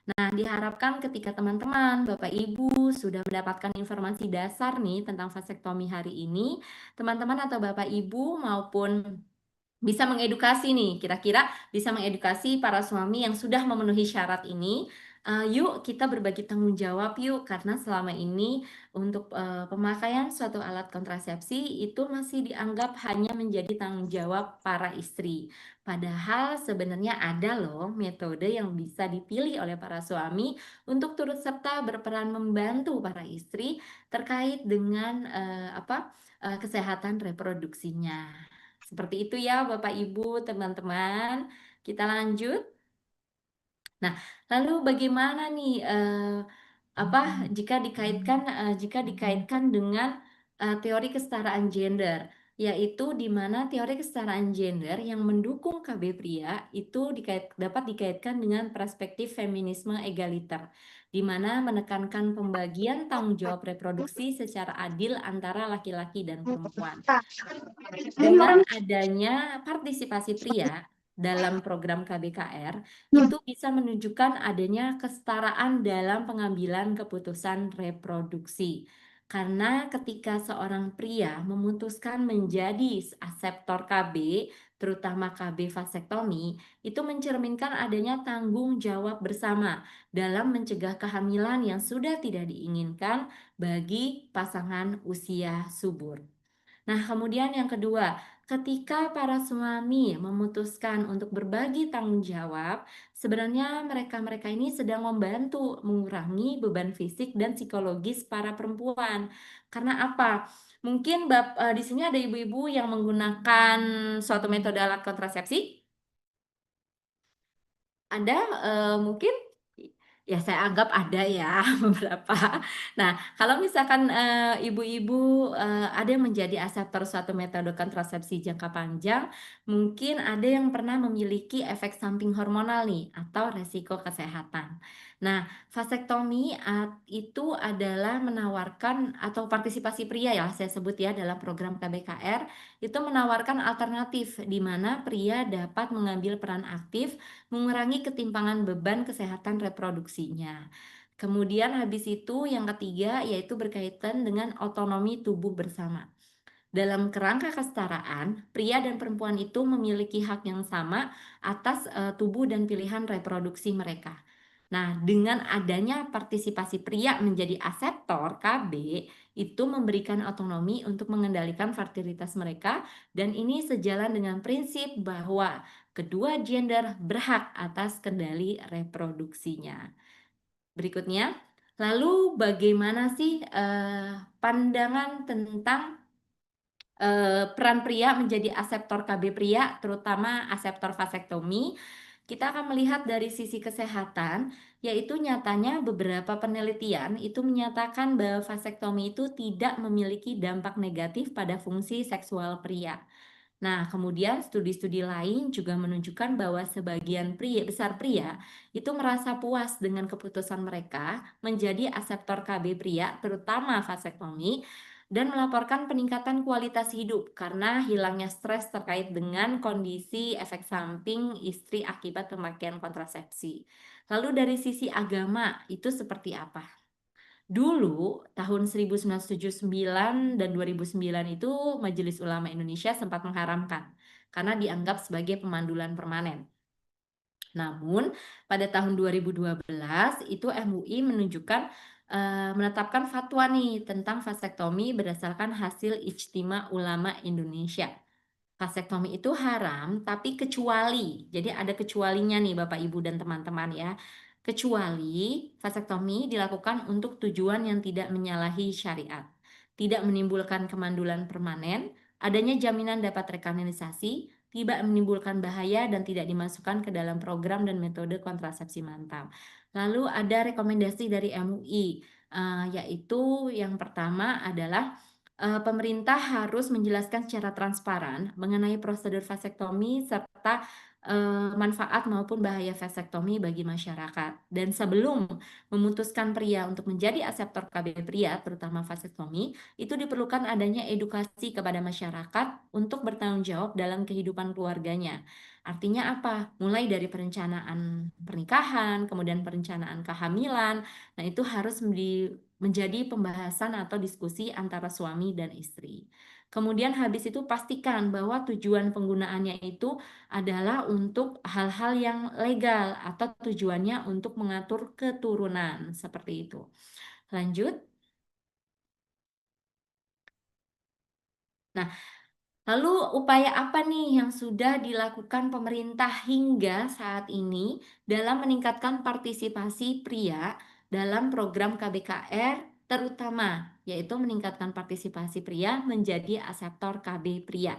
Nah, diharapkan ketika teman-teman, Bapak Ibu sudah mendapatkan informasi dasar nih tentang vasektomi hari ini, teman-teman atau Bapak Ibu maupun bisa mengedukasi nih, kira-kira bisa mengedukasi para suami yang sudah memenuhi syarat ini. Yuk kita berbagi tanggung jawab yuk, karena selama ini untuk pemakaian suatu alat kontrasepsi itu masih dianggap hanya menjadi tanggung jawab para istri. Padahal sebenarnya ada loh metode yang bisa dipilih oleh para suami untuk turut serta berperan membantu para istri terkait dengan kesehatan reproduksinya. Seperti itu ya Bapak Ibu, teman-teman. Kita lanjut. Nah, lalu bagaimana nih jika dikaitkan dengan teori kesetaraan gender, yaitu di mana teori kesetaraan gender yang mendukung KB pria itu dapat dikaitkan dengan perspektif feminisme egaliter, di mana menekankan pembagian tanggung jawab reproduksi secara adil antara laki-laki dan perempuan. Dengan adanya partisipasi pria dalam program KBKR, itu bisa menunjukkan adanya kesetaraan dalam pengambilan keputusan reproduksi. Karena ketika seorang pria memutuskan menjadi aseptor KB, terutama KB vasektomi, itu mencerminkan adanya tanggung jawab bersama dalam mencegah kehamilan yang sudah tidak diinginkan bagi pasangan usia subur. Nah, kemudian yang kedua, ketika para suami memutuskan untuk berbagi tanggung jawab, sebenarnya mereka-mereka ini sedang membantu mengurangi beban fisik dan psikologis para perempuan. Karena apa? Mungkin di sini ada ibu-ibu yang menggunakan suatu metode alat kontrasepsi. Ada mungkin ya saya anggap ada ya beberapa. Nah, kalau misalkan ibu-ibu ada yang menjadi aseptor suatu metode kontrasepsi jangka panjang, mungkin ada yang pernah memiliki efek samping hormonal nih atau resiko kesehatan. Nah, vasektomi itu adalah menawarkan atau partisipasi pria ya saya sebut ya dalam program KBKR itu menawarkan alternatif di mana pria dapat mengambil peran aktif mengurangi ketimpangan beban kesehatan reproduksinya. Kemudian habis itu yang ketiga yaitu berkaitan dengan otonomi tubuh bersama. Dalam kerangka kesetaraan, pria dan perempuan itu memiliki hak yang sama atas tubuh dan pilihan reproduksi mereka. Nah, dengan adanya partisipasi pria menjadi aseptor KB, itu memberikan otonomi untuk mengendalikan fertilitas mereka dan ini sejalan dengan prinsip bahwa kedua gender berhak atas kendali reproduksinya. Berikutnya, Lalu bagaimana sih pandangan tentang peran pria menjadi aseptor KB pria, terutama aseptor vasektomi? Kita akan melihat dari sisi kesehatan, yaitu nyatanya beberapa penelitian itu menyatakan bahwa vasektomi itu tidak memiliki dampak negatif pada fungsi seksual pria. Nah, kemudian studi-studi lain juga menunjukkan bahwa sebagian besar pria itu merasa puas dengan keputusan mereka menjadi aseptor KB pria, terutama vasektomi, dan melaporkan peningkatan kualitas hidup karena hilangnya stres terkait dengan kondisi efek samping istri akibat pemakaian kontrasepsi. Lalu dari sisi agama itu seperti apa? Dulu, tahun 1979 dan 2009 itu Majelis Ulama Indonesia sempat mengharamkan karena dianggap sebagai pemandulan permanen. Namun, pada tahun 2012 itu MUI menetapkan fatwa nih tentang vasektomi berdasarkan hasil Ijtima Ulama Indonesia. Vasektomi itu haram, tapi kecuali, jadi ada kecualinya nih Bapak Ibu dan teman-teman ya. Kecuali vasektomi dilakukan untuk tujuan yang tidak menyalahi syariat, tidak menimbulkan kemandulan permanen, adanya jaminan dapat rekanalisasi, tidak menimbulkan bahaya dan tidak dimasukkan ke dalam program dan metode kontrasepsi massal. Lalu ada rekomendasi dari MUI, yaitu yang pertama adalah pemerintah harus menjelaskan secara transparan mengenai prosedur vasektomi serta manfaat maupun bahaya vasektomi bagi masyarakat. Dan sebelum memutuskan pria untuk menjadi aseptor KB pria, terutama vasektomi, itu diperlukan adanya edukasi kepada masyarakat untuk bertanggung jawab dalam kehidupan keluarganya. Artinya apa? Mulai dari perencanaan pernikahan, kemudian perencanaan kehamilan. Nah, itu harus menjadi pembahasan atau diskusi antara suami dan istri. Kemudian habis itu pastikan bahwa tujuan penggunaannya itu adalah untuk hal-hal yang legal atau tujuannya untuk mengatur keturunan seperti itu. Lanjut. Nah, lalu upaya apa nih yang sudah dilakukan pemerintah hingga saat ini dalam meningkatkan partisipasi pria dalam program KBKR terutama yaitu meningkatkan partisipasi pria menjadi aseptor KB pria.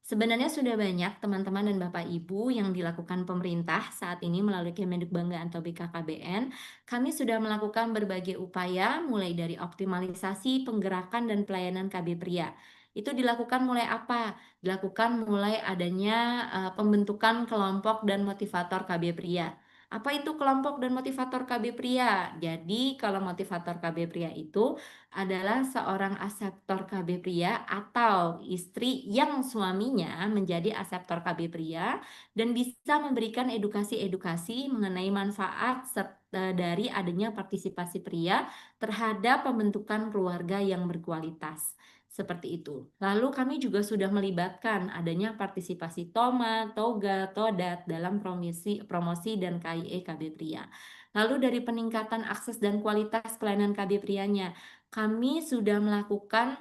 Sebenarnya sudah banyak teman-teman dan Bapak Ibu yang dilakukan pemerintah saat ini melalui Kemendikbanggaan atau BKKBN. Kami sudah melakukan berbagai upaya mulai dari optimalisasi penggerakan dan pelayanan KB pria. Itu dilakukan mulai apa? Dilakukan mulai adanya pembentukan kelompok dan motivator KB pria. Apa itu kelompok dan motivator KB pria? Jadi kalau motivator KB pria itu adalah seorang aseptor KB pria atau istri yang suaminya menjadi aseptor KB pria dan bisa memberikan edukasi-edukasi mengenai manfaat dari adanya partisipasi pria terhadap pembentukan keluarga yang berkualitas. Seperti itu. Lalu kami juga sudah melibatkan adanya partisipasi TOMA, TOGA, TODAT dalam promosi dan KIE KB Pria. Lalu dari peningkatan akses dan kualitas pelayanan KB Prianya, kami sudah melakukan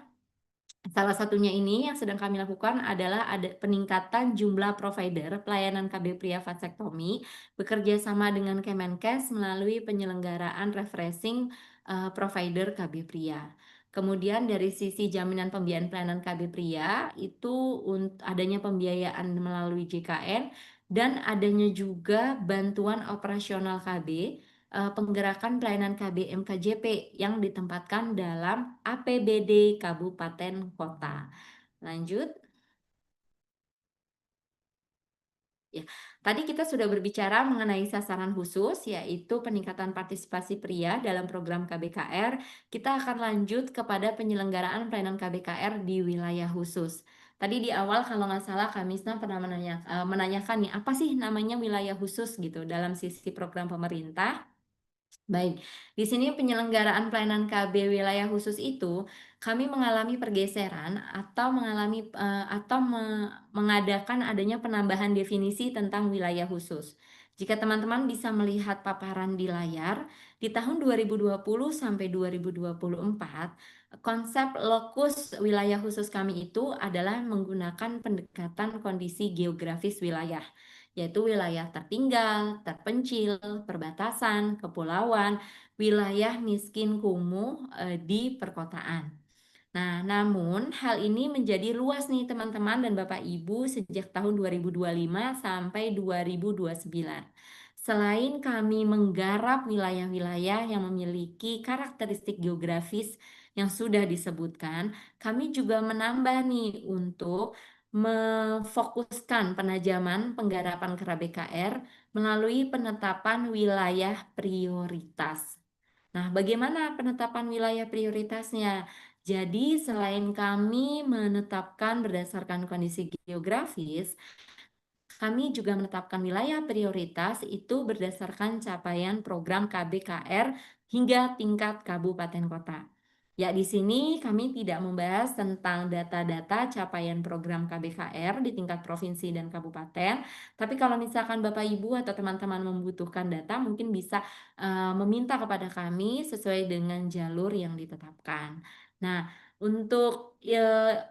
salah satunya ini yang sedang kami lakukan adalah ada peningkatan jumlah provider pelayanan KB Pria Vasektomi bekerja sama dengan Kemenkes melalui penyelenggaraan refreshing provider KB Pria. Kemudian dari sisi jaminan pembiayaan pelayanan KB Pria itu adanya pembiayaan melalui JKN dan adanya juga bantuan operasional KB penggerakan pelayanan KB MKJP yang ditempatkan dalam APBD Kabupaten Kota. Lanjut. Ya, tadi kita sudah berbicara mengenai sasaran khusus, yaitu peningkatan partisipasi pria dalam program KBKR. Kita akan lanjut kepada penyelenggaraan pelayanan KBKR di wilayah khusus. Tadi di awal kalau nggak salah Kak Misna pernah menanyakan nih, apa sih namanya wilayah khusus gitu dalam sisi program pemerintah. Baik, di sini penyelenggaraan pelayanan KB wilayah khusus itu kami mengalami pergeseran atau mengadakan adanya penambahan definisi tentang wilayah khusus. Jika teman-teman bisa melihat paparan di layar, di tahun 2020 sampai 2024, konsep lokus wilayah khusus kami itu adalah menggunakan pendekatan kondisi geografis wilayah. yaitu wilayah tertinggal, terpencil, perbatasan, kepulauan, wilayah miskin kumuh di perkotaan. Nah, namun hal ini menjadi luas nih teman-teman dan Bapak Ibu sejak tahun 2025 sampai 2029. Selain kami menggarap wilayah-wilayah yang memiliki karakteristik geografis yang sudah disebutkan, kami juga menambah nih untuk memfokuskan penajaman penggarapan KBKR melalui penetapan wilayah prioritas. Nah, bagaimana penetapan wilayah prioritasnya? Jadi, selain kami menetapkan berdasarkan kondisi geografis, kami juga menetapkan wilayah prioritas itu berdasarkan capaian program KBKR hingga tingkat kabupaten kota. Ya, di sini kami tidak membahas tentang data-data capaian program KBKR di tingkat provinsi dan kabupaten, tapi kalau misalkan Bapak Ibu atau teman-teman membutuhkan data, mungkin bisa meminta kepada kami sesuai dengan jalur yang ditetapkan. Nah, untuk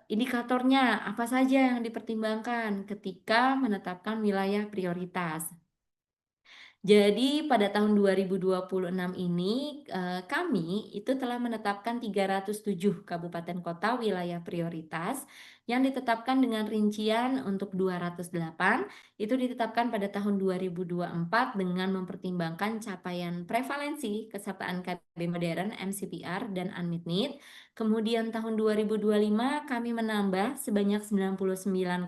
indikatornya apa saja yang dipertimbangkan ketika menetapkan wilayah prioritas? Jadi pada tahun 2026 ini kami itu telah menetapkan 307 kabupaten kota wilayah prioritas yang ditetapkan dengan rincian untuk 208 itu ditetapkan pada tahun 2024 dengan mempertimbangkan capaian prevalensi kesertaan KB modern MCPR dan unmet need. Kemudian tahun 2025 kami menambah sebanyak 99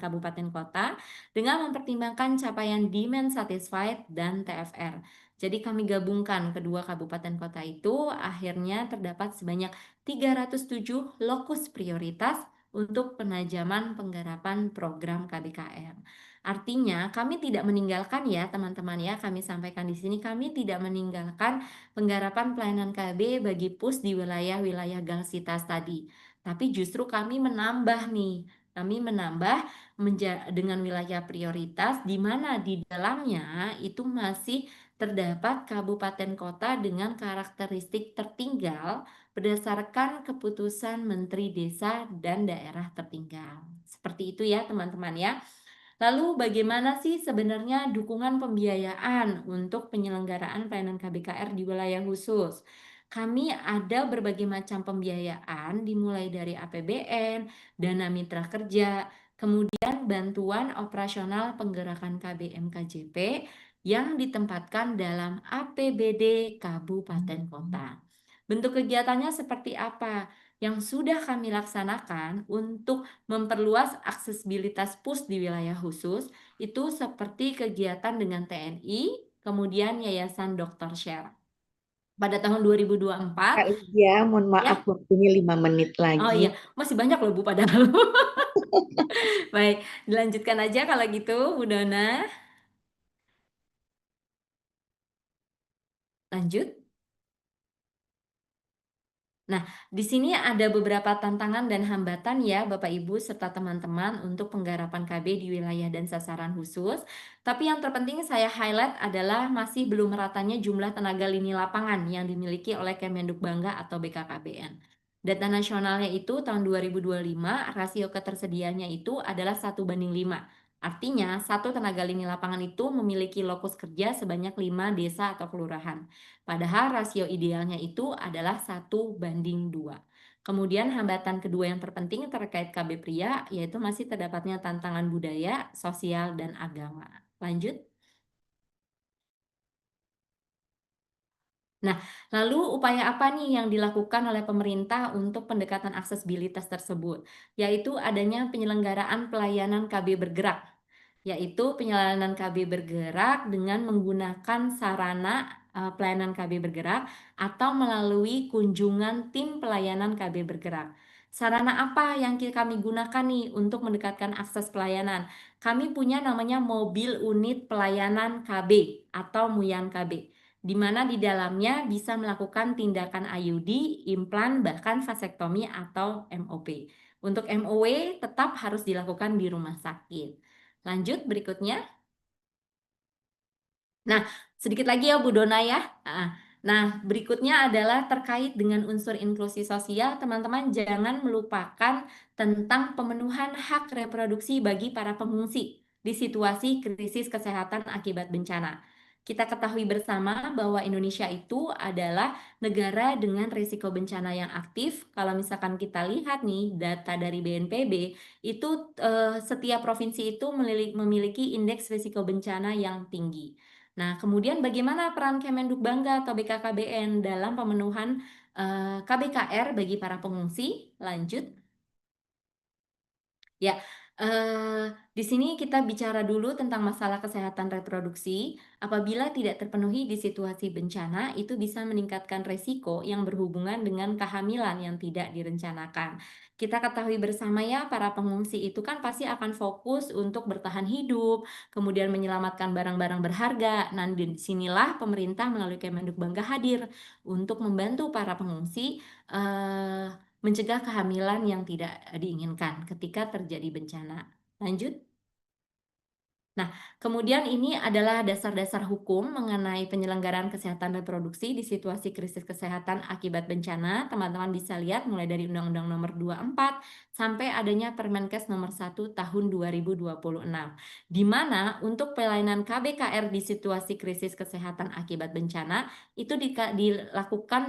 kabupaten kota dengan mempertimbangkan capaian demand satisfied dan TFR. Jadi kami gabungkan kedua kabupaten kota itu, akhirnya terdapat sebanyak 307 lokus prioritas untuk penajaman penggarapan program KBKR. Artinya kami tidak meninggalkan ya teman-teman ya, kami sampaikan di sini kami tidak meninggalkan penggarapan pelayanan KB bagi pus di wilayah-wilayah gangsitas tadi. Tapi justru kami menambah nih, kami menambah dengan wilayah prioritas di mana di dalamnya itu masih terdapat kabupaten kota dengan karakteristik tertinggal berdasarkan keputusan Menteri Desa dan Daerah Tertinggal. Seperti itu ya teman-teman ya. Lalu bagaimana sih sebenarnya dukungan pembiayaan untuk penyelenggaraan pelayanan KBKR di wilayah khusus? Kami ada berbagai macam pembiayaan dimulai dari APBN, dana mitra kerja, kemudian bantuan operasional penggerakan KBMKJP yang ditempatkan dalam APBD Kabupaten Kota. Bentuk kegiatannya seperti apa? Yang sudah kami laksanakan untuk memperluas aksesibilitas pus di wilayah khusus itu seperti kegiatan dengan TNI, kemudian Yayasan Dr. Share. Pada tahun 2024, Kak Lydia, mohon maaf ya, waktunya 5 menit oh iya, lagi. masih banyak loh Bu padahal. Baik, dilanjutkan aja kalau gitu, Bu Dona. Lanjut. Nah, di sini ada beberapa tantangan dan hambatan ya Bapak Ibu serta teman-teman untuk penggarapan KB di wilayah dan sasaran khusus. Tapi yang terpenting saya highlight adalah masih belum meratanya jumlah tenaga lini lapangan yang dimiliki oleh Kemenduk Bangga atau BKKBN. Data nasionalnya itu tahun 2025 rasio ketersediaannya itu adalah 1:5. Artinya, satu tenaga lini lapangan itu memiliki lokus kerja sebanyak 5 desa atau kelurahan. Padahal rasio idealnya itu adalah 1:2. Kemudian hambatan kedua yang terpenting terkait KB pria yaitu masih terdapatnya tantangan budaya, sosial, dan agama. Lanjut. Nah, lalu upaya apa nih yang dilakukan oleh pemerintah untuk pendekatan aksesibilitas tersebut? Yaitu adanya penyelenggaraan pelayanan KB bergerak, yaitu penyelenggaraan KB bergerak dengan menggunakan sarana pelayanan KB bergerak atau melalui kunjungan tim pelayanan KB bergerak. Sarana apa yang kami gunakan nih untuk mendekatkan akses pelayanan? Kami punya namanya mobil unit pelayanan KB atau Muyan KB, di mana di dalamnya bisa melakukan tindakan IUD, implan, bahkan vasektomi atau MOP. Untuk MOW tetap harus dilakukan di rumah sakit. Lanjut berikutnya. Nah, sedikit lagi ya Bu Dona ya. Nah, berikutnya adalah terkait dengan unsur inklusi sosial. Teman-teman jangan melupakan tentang pemenuhan hak reproduksi bagi para pengungsi di situasi krisis kesehatan akibat bencana. Kita ketahui bersama bahwa Indonesia itu adalah negara dengan risiko bencana yang aktif. Kalau misalkan kita lihat nih data dari BNPB, itu setiap provinsi itu memiliki indeks risiko bencana yang tinggi. Nah, kemudian bagaimana peran Kemenduk Bangga atau BKKBN dalam pemenuhan KBKR bagi para pengungsi? Lanjut. Ya, di sini kita bicara dulu tentang masalah kesehatan reproduksi. Apabila tidak terpenuhi di situasi bencana, itu bisa meningkatkan resiko yang berhubungan dengan kehamilan yang tidak direncanakan. Kita ketahui bersama ya, para pengungsi itu kan pasti akan fokus untuk bertahan hidup, kemudian menyelamatkan barang-barang berharga. Nah, di sinilah pemerintah melalui Kemenduk Bangga hadir untuk membantu para pengungsi eh, mencegah kehamilan yang tidak diinginkan ketika terjadi bencana. Lanjut. Nah, kemudian ini adalah dasar-dasar hukum mengenai penyelenggaraan kesehatan reproduksi di situasi krisis kesehatan akibat bencana. Teman-teman bisa lihat mulai dari Undang-Undang Nomor 24 sampai adanya Permenkes Nomor 1 Tahun 2026. Di mana untuk pelayanan KBKR di situasi krisis kesehatan akibat bencana itu dilakukan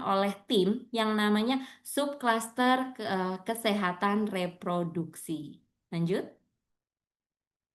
oleh tim yang namanya Subcluster Kesehatan Reproduksi. Lanjut.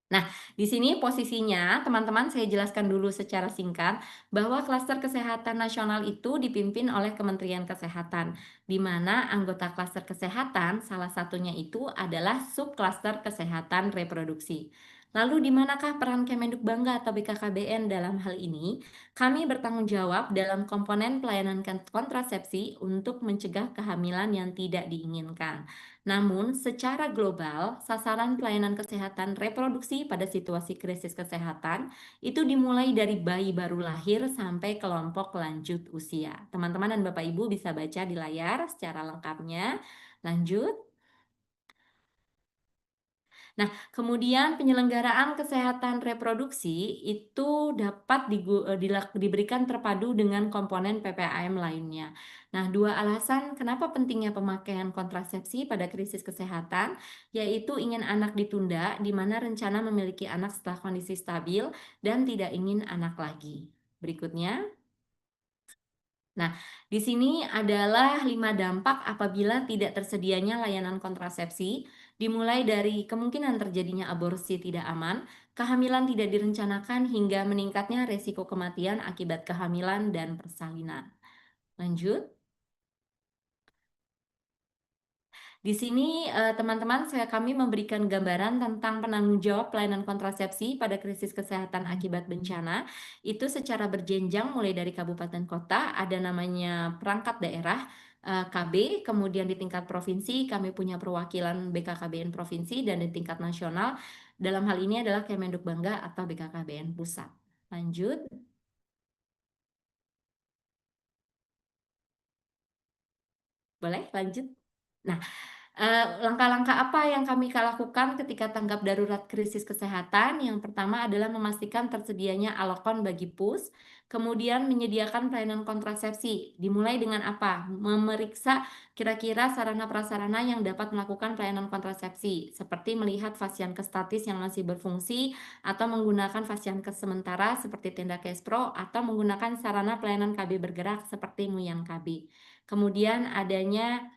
Nah, di sini posisinya, teman-teman saya jelaskan dulu secara singkat bahwa klaster kesehatan nasional itu dipimpin oleh Kementerian Kesehatan, di mana anggota klaster kesehatan salah satunya itu adalah subklaster kesehatan reproduksi. Lalu di manakah peran Kemenduk Bangga atau BKKBN dalam hal ini? Kami bertanggung jawab dalam komponen pelayanan kontrasepsi untuk mencegah kehamilan yang tidak diinginkan. Namun, secara global, sasaran pelayanan kesehatan reproduksi pada situasi krisis kesehatan itu dimulai dari bayi baru lahir sampai kelompok lanjut usia. Teman-teman dan Bapak Ibu bisa baca di layar secara lengkapnya. Lanjut. Nah, kemudian penyelenggaraan kesehatan reproduksi itu dapat diberikan terpadu dengan komponen PPAM lainnya. Nah, dua alasan kenapa pentingnya pemakaian kontrasepsi pada krisis kesehatan, yaitu ingin anak ditunda, di mana rencana memiliki anak setelah kondisi stabil dan tidak ingin anak lagi. Berikutnya. Nah, di sini adalah 5 dampak apabila tidak tersedianya layanan kontrasepsi, dimulai dari kemungkinan terjadinya aborsi tidak aman, kehamilan tidak direncanakan, hingga meningkatnya resiko kematian akibat kehamilan dan persalinan. Lanjut. Di sini teman-teman kami memberikan gambaran tentang penanggung jawab pelayanan kontrasepsi pada krisis kesehatan akibat bencana. Itu secara berjenjang mulai dari kabupaten kota, ada namanya perangkat daerah KB, kemudian di tingkat provinsi kami punya perwakilan BKKBN provinsi, dan di tingkat nasional dalam hal ini adalah Kemenduk Bangga atau BKKBN pusat. Lanjut. Boleh lanjut? Nah, langkah-langkah apa yang kami lakukan ketika tanggap darurat krisis kesehatan? Yang pertama adalah memastikan tersedianya alokon bagi PUS, kemudian menyediakan pelayanan kontrasepsi. Dimulai dengan apa? Memeriksa kira-kira sarana prasarana yang dapat melakukan pelayanan kontrasepsi, seperti melihat fasiankes statis yang masih berfungsi, atau menggunakan fasiankes sementara seperti tenda Kespro, atau menggunakan sarana pelayanan KB bergerak seperti Nguyan KB. Kemudian adanya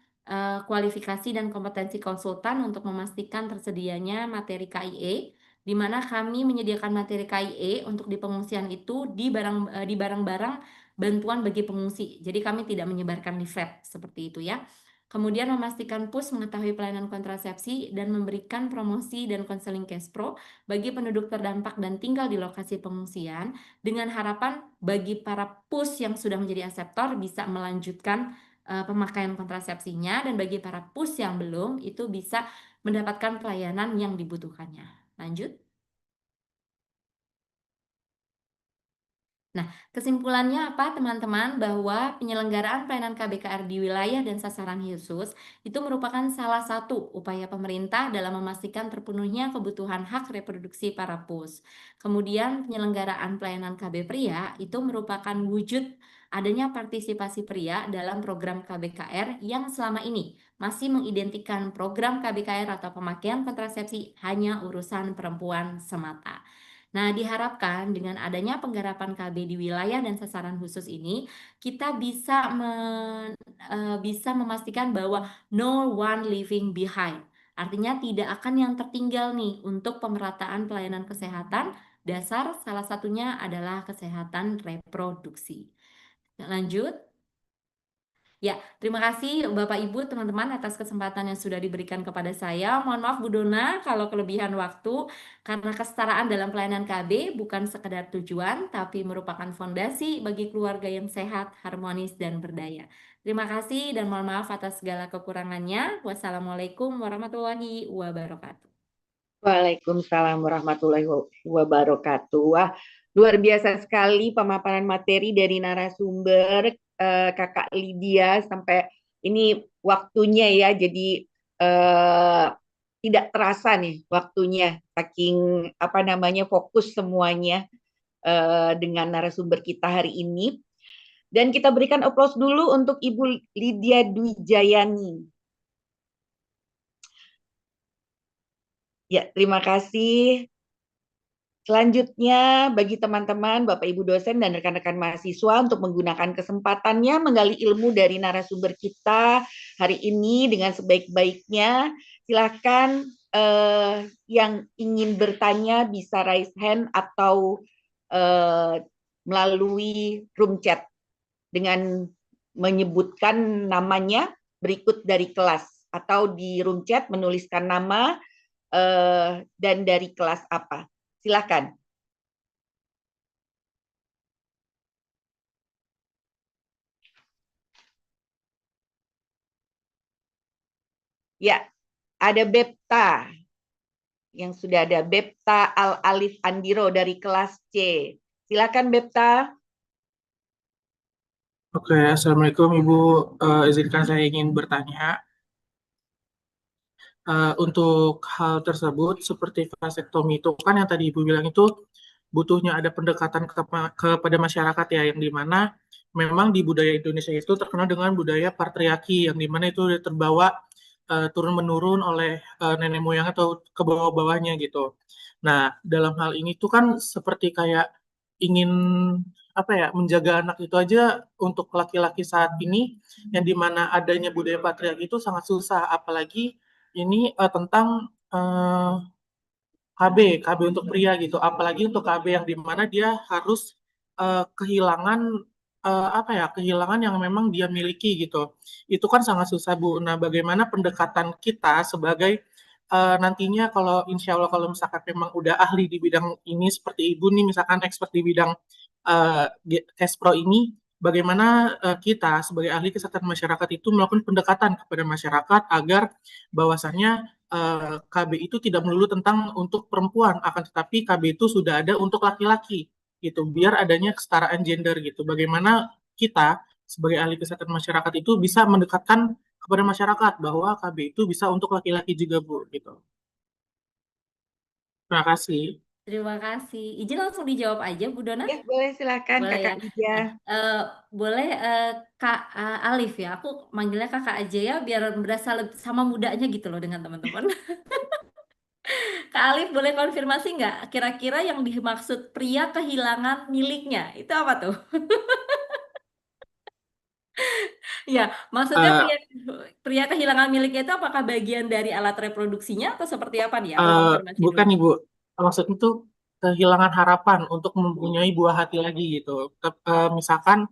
kualifikasi dan kompetensi konsultan untuk memastikan tersedianya materi KIE, di mana kami menyediakan materi KIE untuk di pengungsian itu di barang-barang bantuan bagi pengungsi. Jadi kami tidak menyebarkan leaflet seperti itu ya. Kemudian memastikan PUS mengetahui pelayanan kontrasepsi dan memberikan promosi dan konseling Kespro bagi penduduk terdampak dan tinggal di lokasi pengungsian, dengan harapan bagi para PUS yang sudah menjadi aseptor bisa melanjutkan pemakaian kontrasepsinya, dan bagi para PUS yang belum itu bisa mendapatkan pelayanan yang dibutuhkannya. Lanjut. Nah, kesimpulannya apa teman-teman? Bahwa penyelenggaraan pelayanan KBKR di wilayah dan sasaran khusus itu merupakan salah satu upaya pemerintah dalam memastikan terpenuhnya kebutuhan hak reproduksi para PUS. Kemudian penyelenggaraan pelayanan KB pria itu merupakan wujud adanya partisipasi pria dalam program KBKR yang selama ini masih mengidentikan program KBKR atau pemakaian kontrasepsi hanya urusan perempuan semata. Nah, diharapkan dengan adanya penggarapan KB di wilayah dan sasaran khusus ini, kita bisa memastikan bahwa no one living behind. Artinya tidak akan yang tertinggal nih untuk pemerataan pelayanan kesehatan dasar, salah satunya adalah kesehatan reproduksi. Lanjut. Ya, terima kasih Bapak Ibu, teman-teman atas kesempatan yang sudah diberikan kepada saya. Mohon maaf Bu Dona kalau kelebihan waktu, karena kesetaraan dalam pelayanan KB bukan sekedar tujuan, tapi merupakan fondasi bagi keluarga yang sehat, harmonis, dan berdaya. Terima kasih dan mohon maaf atas segala kekurangannya. Wassalamualaikum warahmatullahi wabarakatuh. Waalaikumsalam warahmatullahi wabarakatuh. Wah, luar biasa sekali pemaparan materi dari narasumber Kakak Lydia sampai ini waktunya ya. Jadi tidak terasa nih waktunya saking apa namanya fokus semuanya dengan narasumber kita hari ini. Dan kita berikan aplaus dulu untuk Ibu Lydia Dwijayani. Ya, terima kasih. Selanjutnya, bagi teman-teman, Bapak Ibu dosen dan rekan-rekan mahasiswa untuk menggunakan kesempatannya menggali ilmu dari narasumber kita hari ini dengan sebaik-baiknya. Silakan yang ingin bertanya bisa raise hand atau melalui room chat dengan menyebutkan namanya berikut dari kelas atau di room chat menuliskan nama dan dari kelas apa. Silakan. Ya, ada Bepta yang sudah ada Bepta Al Alif Andiro dari kelas C. Silakan Bepta. Oke, Assalamualaikum Ibu. Izinkan saya ingin bertanya. Untuk hal tersebut, seperti vasektomi itu kan yang tadi Ibu bilang itu butuhnya ada pendekatan kepada masyarakat ya, yang dimana memang di budaya Indonesia itu terkenal dengan budaya patriarki, yang dimana itu terbawa turun-menurun oleh nenek moyang atau ke bawah-bawahnya gitu. Nah, dalam hal ini tuh kan seperti kayak ingin apa ya, menjaga anak itu aja untuk laki-laki saat ini, yang dimana adanya budaya patriarki itu sangat susah, apalagi ini tentang KB untuk pria gitu, apalagi untuk KB yang dimana dia harus kehilangan apa ya, kehilangan yang memang dia miliki gitu. Itu kan sangat susah Bu. Nah, bagaimana pendekatan kita sebagai nantinya kalau insya Allah kalau misalkan memang udah ahli di bidang ini seperti Ibu nih, misalkan expert di bidang Kespro ini, bagaimana kita sebagai ahli kesehatan masyarakat itu melakukan pendekatan kepada masyarakat agar bahwasannya KB itu tidak melulu tentang untuk perempuan, akan tetapi KB itu sudah ada untuk laki-laki gitu, biar adanya kesetaraan gender gitu. Bagaimana kita sebagai ahli kesehatan masyarakat itu bisa mendekatkan kepada masyarakat bahwa KB itu bisa untuk laki-laki juga Bu gitu. Terima kasih. Terima kasih. Izin langsung dijawab aja Bu Dona. Ya, boleh silakan Boleh ya. Kakak Lydia. Boleh Kak Alif ya. Aku manggilnya Kakak aja ya biar berasa sama mudanya gitu loh dengan teman-teman. Kak Alif boleh konfirmasi nggak? Kira-kira yang dimaksud pria kehilangan miliknya itu apa tuh? Ya, maksudnya Eh, pria kehilangan miliknya itu apakah bagian dari alat reproduksinya atau seperti apa nih? Aku konfirmasi dulu. bukan Ibu, maksudnya itu kehilangan harapan untuk mempunyai buah hati lagi gitu. Misalkan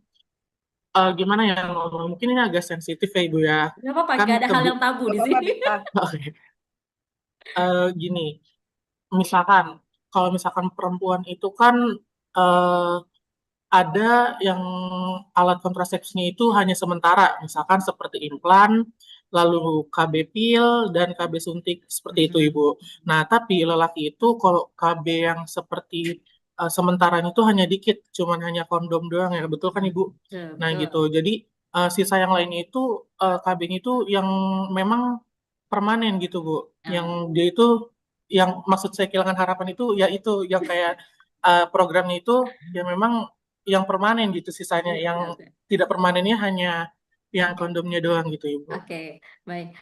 gimana ya, mungkin ini agak sensitif ya Ibu ya. Nggak apa-apa, Kan nggak ada hal yang tabu Gak di apa-apa, sini. Bepta. Oke. Gini, misalkan kalau misalkan perempuan itu kan eh, ada yang alat kontrasepsinya itu hanya sementara, misalkan seperti implan, lalu KB pil dan KB suntik seperti itu Ibu. Nah, tapi lelaki itu kalau KB yang seperti sementaranya itu hanya dikit, cuman hanya kondom doang ya, betul kan Ibu? Nah, gitu. Betul. Jadi sisa yang lainnya itu KB-nya itu yang memang permanen gitu Bu. Yang Ah, dia itu yang maksud saya kehilangan harapan itu ya itu yang kayak programnya itu ya memang yang permanen gitu, sisanya yang Oke. tidak permanennya hanya yang kondomnya doang gitu Ibu. Oke, baik.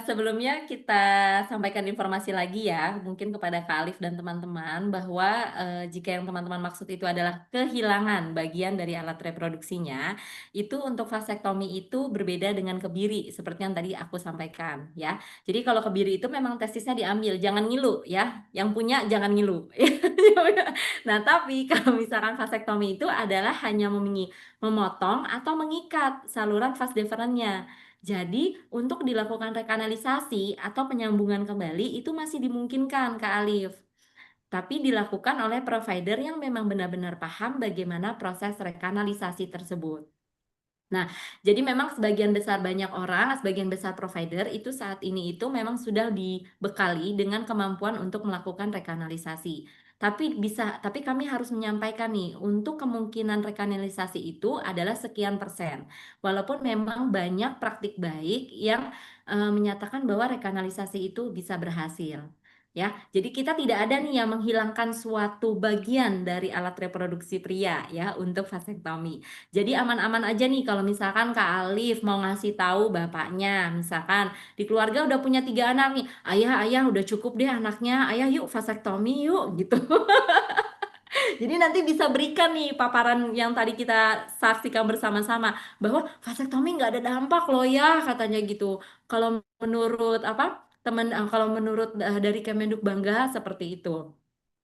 Sebelumnya kita sampaikan informasi lagi ya, mungkin kepada Kak Alif dan teman-teman bahwa jika yang teman-teman maksud itu adalah kehilangan bagian dari alat reproduksinya, itu untuk vasektomi itu berbeda dengan kebiri, seperti yang tadi aku sampaikan ya. Jadi kalau kebiri itu memang testisnya diambil, jangan ngilu ya, yang punya jangan ngilu. Nah, tapi kalau misalkan vasektomi itu adalah hanya memotong atau mengikat saluran vas deferennya. Jadi, untuk dilakukan rekanalisasi atau penyambungan kembali itu masih dimungkinkan, Kak Alif. Tapi dilakukan oleh provider yang memang benar-benar paham bagaimana proses rekanalisasi tersebut. Nah, jadi memang sebagian besar provider itu saat ini itu memang sudah dibekali dengan kemampuan untuk melakukan rekanalisasi. Tapi kami harus menyampaikan nih, untuk kemungkinan rekanalisasi itu adalah sekian persen. Walaupun memang banyak praktik baik yang menyatakan bahwa rekanalisasi itu bisa berhasil. Ya, jadi kita tidak ada nih yang menghilangkan suatu bagian dari alat reproduksi pria ya untuk vasektomi. Jadi aman-aman aja nih kalau misalkan Kak Alif mau ngasih tahu bapaknya, misalkan di keluarga udah punya 3 anak nih, ayah udah cukup deh anaknya, ayah yuk vasektomi yuk gitu. Jadi nanti bisa berikan nih paparan yang tadi kita saksikan bersama-sama bahwa vasektomi nggak ada dampak loh ya katanya gitu. Kalau menurut kalau menurut dari Kemenduk Bangga seperti itu.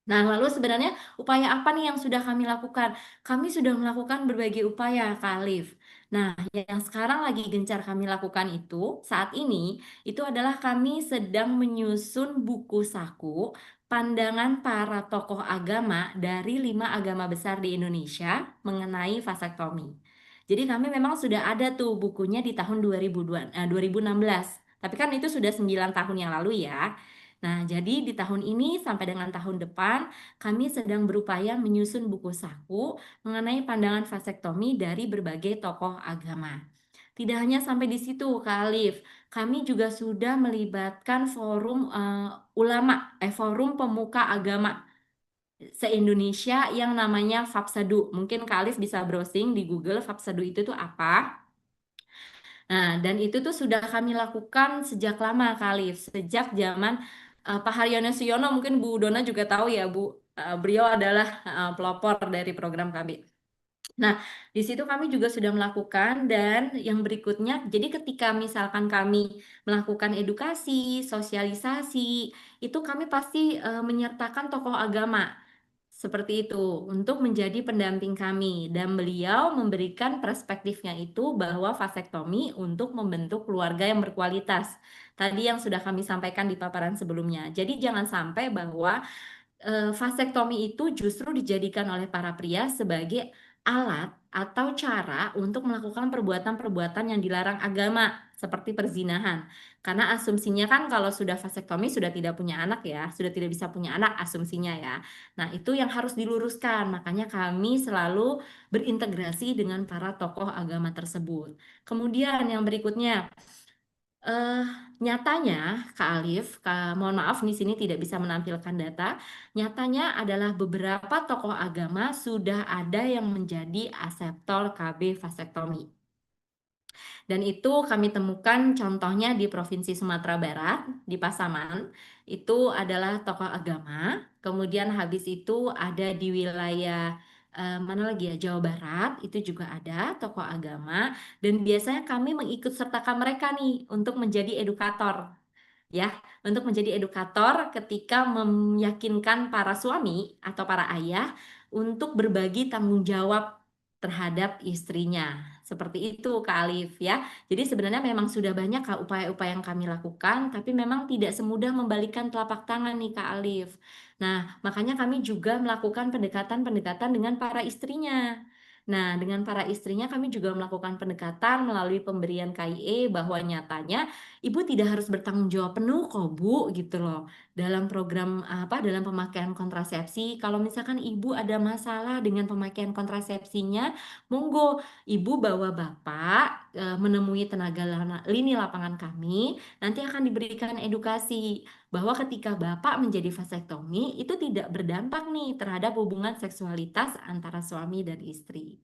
Nah, lalu sebenarnya upaya apa nih yang sudah kami lakukan? Kami sudah melakukan berbagai upaya, Kak Alif. Nah, yang sekarang lagi gencar kami lakukan itu, saat ini, itu adalah kami sedang menyusun buku saku pandangan para tokoh agama dari 5 agama besar di Indonesia mengenai vasektomi. Jadi kami memang sudah ada tuh bukunya di tahun 2016. Tapi kan itu sudah 9 tahun yang lalu ya. Nah, jadi di tahun ini sampai dengan tahun depan, kami sedang berupaya menyusun buku saku mengenai pandangan vasektomi dari berbagai tokoh agama. Tidak hanya sampai di situ, Kak Alif, kami juga sudah melibatkan forum pemuka agama se-Indonesia yang namanya Fapsadu. Mungkin Kak Alif bisa browsing di Google Fapsadu itu tuh apa. Nah, dan itu tuh sudah kami lakukan sejak lama kali, sejak zaman Pak Haryono Suyono, mungkin Bu Dona juga tahu ya Bu. Beliau adalah pelopor dari program KB. Nah, di situ kami juga sudah melakukan dan yang berikutnya, jadi ketika misalkan kami melakukan edukasi, sosialisasi, itu kami pasti menyertakan tokoh agama. Seperti itu, untuk menjadi pendamping kami. Dan beliau memberikan perspektifnya itu bahwa vasektomi untuk membentuk keluarga yang berkualitas. Tadi yang sudah kami sampaikan di paparan sebelumnya. Jadi jangan sampai bahwa vasektomi itu justru dijadikan oleh para pria sebagai alat atau cara untuk melakukan perbuatan-perbuatan yang dilarang agama, seperti perzinahan. Karena asumsinya kan kalau sudah vasektomi sudah tidak punya anak ya, sudah tidak bisa punya anak asumsinya ya. Nah, itu yang harus diluruskan. Makanya kami selalu berintegrasi dengan para tokoh agama tersebut. Kemudian yang berikutnya, Eh, nyatanya, Kak Alif, mohon maaf di sini tidak bisa menampilkan data. Nyatanya adalah beberapa tokoh agama sudah ada yang menjadi aseptor KB vasektomi. Dan itu kami temukan contohnya di Provinsi Sumatera Barat, di Pasaman. Itu adalah tokoh agama. Kemudian habis itu ada di wilayah mana lagi ya, Jawa Barat, itu juga ada tokoh agama. Dan biasanya kami mengikut sertakan mereka nih untuk menjadi edukator. Ya, untuk menjadi edukator ketika meyakinkan para suami atau para ayah untuk berbagi tanggung jawab terhadap istrinya. Seperti itu, Kak Alif ya. Jadi sebenarnya memang sudah banyak Kak upaya-upaya yang kami lakukan, tapi memang tidak semudah membalikan telapak tangan nih Kak Alif. Nah, makanya kami juga melakukan pendekatan-pendekatan dengan para istrinya. Nah, dengan para istrinya kami juga melakukan pendekatan melalui pemberian KIE bahwa nyatanya Ibu tidak harus bertanggung jawab penuh kok Bu gitu loh. Dalam program dalam pemakaian kontrasepsi, kalau misalkan Ibu ada masalah dengan pemakaian kontrasepsinya, monggo Ibu bawa Bapak menemui tenaga lini lapangan kami, nanti akan diberikan edukasi bahwa ketika Bapak menjadi vasektomi itu tidak berdampak nih terhadap hubungan seksualitas antara suami dan istri.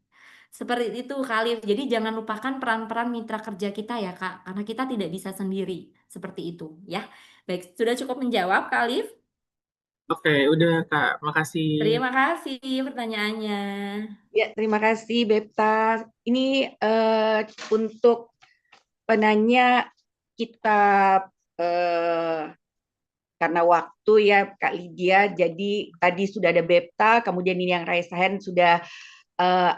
Seperti itu kali. Jadi jangan lupakan peran-peran mitra kerja kita ya Kak, karena kita tidak bisa sendiri. Seperti itu ya. Baik, sudah cukup menjawab Kak Alif? Oke, udah Kak, makasih. Terima kasih pertanyaannya. Ya, terima kasih Bepta. Ini untuk penanya kita eh, karena waktu ya Kak Lydia, jadi tadi sudah ada Bepta, kemudian ini yang raise hand sudah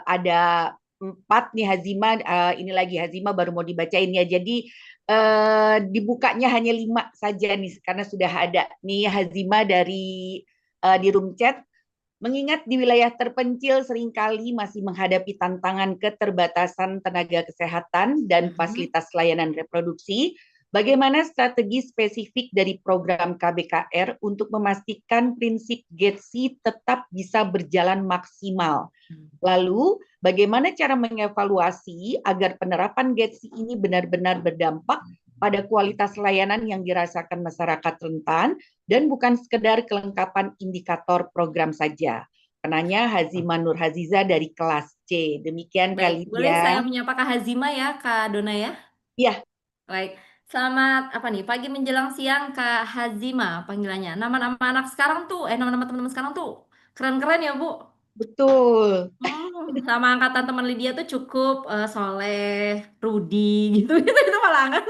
ada 4 nih Hazima, ini lagi Hazima baru mau dibacain ya. Jadi dibukanya hanya 5 saja nih karena sudah ada nih Hazima dari di room chat. Mengingat di wilayah terpencil seringkali masih menghadapi tantangan keterbatasan tenaga kesehatan dan fasilitas layanan reproduksi, bagaimana strategi spesifik dari program KBKR untuk memastikan prinsip GETSI tetap bisa berjalan maksimal? Lalu, bagaimana cara mengevaluasi agar penerapan GETSI ini benar-benar berdampak pada kualitas layanan yang dirasakan masyarakat rentan dan bukan sekedar kelengkapan indikator program saja. Penanya Hazima Nur Haziza dari kelas C. Demikian Baik, kali boleh saya ya. menyapa Kak Hazima ya, Kak Dona ya? Iya, Baik, selamat pagi menjelang siang Kak Hazima panggilannya. Nama-nama anak sekarang tuh, nama-nama teman-teman sekarang tuh keren-keren ya Bu. betul. Sama angkatan teman Lydia tuh cukup Soleh, Rudi gitu gitu itu malah angkat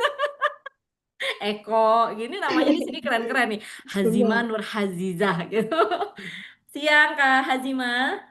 Eko gini namanya di sini keren-keren nih. Hazima Nur Hazizah gitu. Siang Kak Hazima.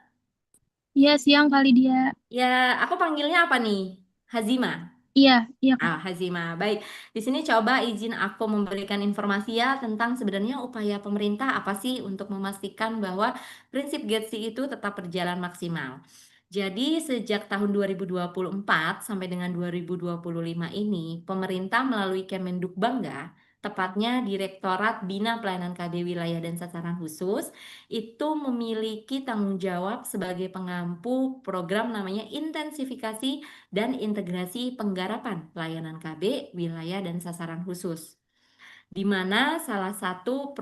Iya, siang kali dia. Ya, aku panggilnya apa nih? Hazima. Iya, iya Kak. Hazima. Baik, di sini coba izin aku memberikan informasi ya tentang sebenarnya upaya pemerintah apa sih untuk memastikan bahwa prinsip GETSI itu tetap berjalan maksimal. Jadi sejak tahun 2024 sampai dengan 2025 ini, pemerintah melalui Kemenduk Bangga, tepatnya Direktorat Bina Pelayanan KB Wilayah dan Sasaran Khusus, itu memiliki tanggung jawab sebagai pengampu program namanya intensifikasi dan integrasi penggarapan pelayanan KB, wilayah dan sasaran khusus. Di mana salah satu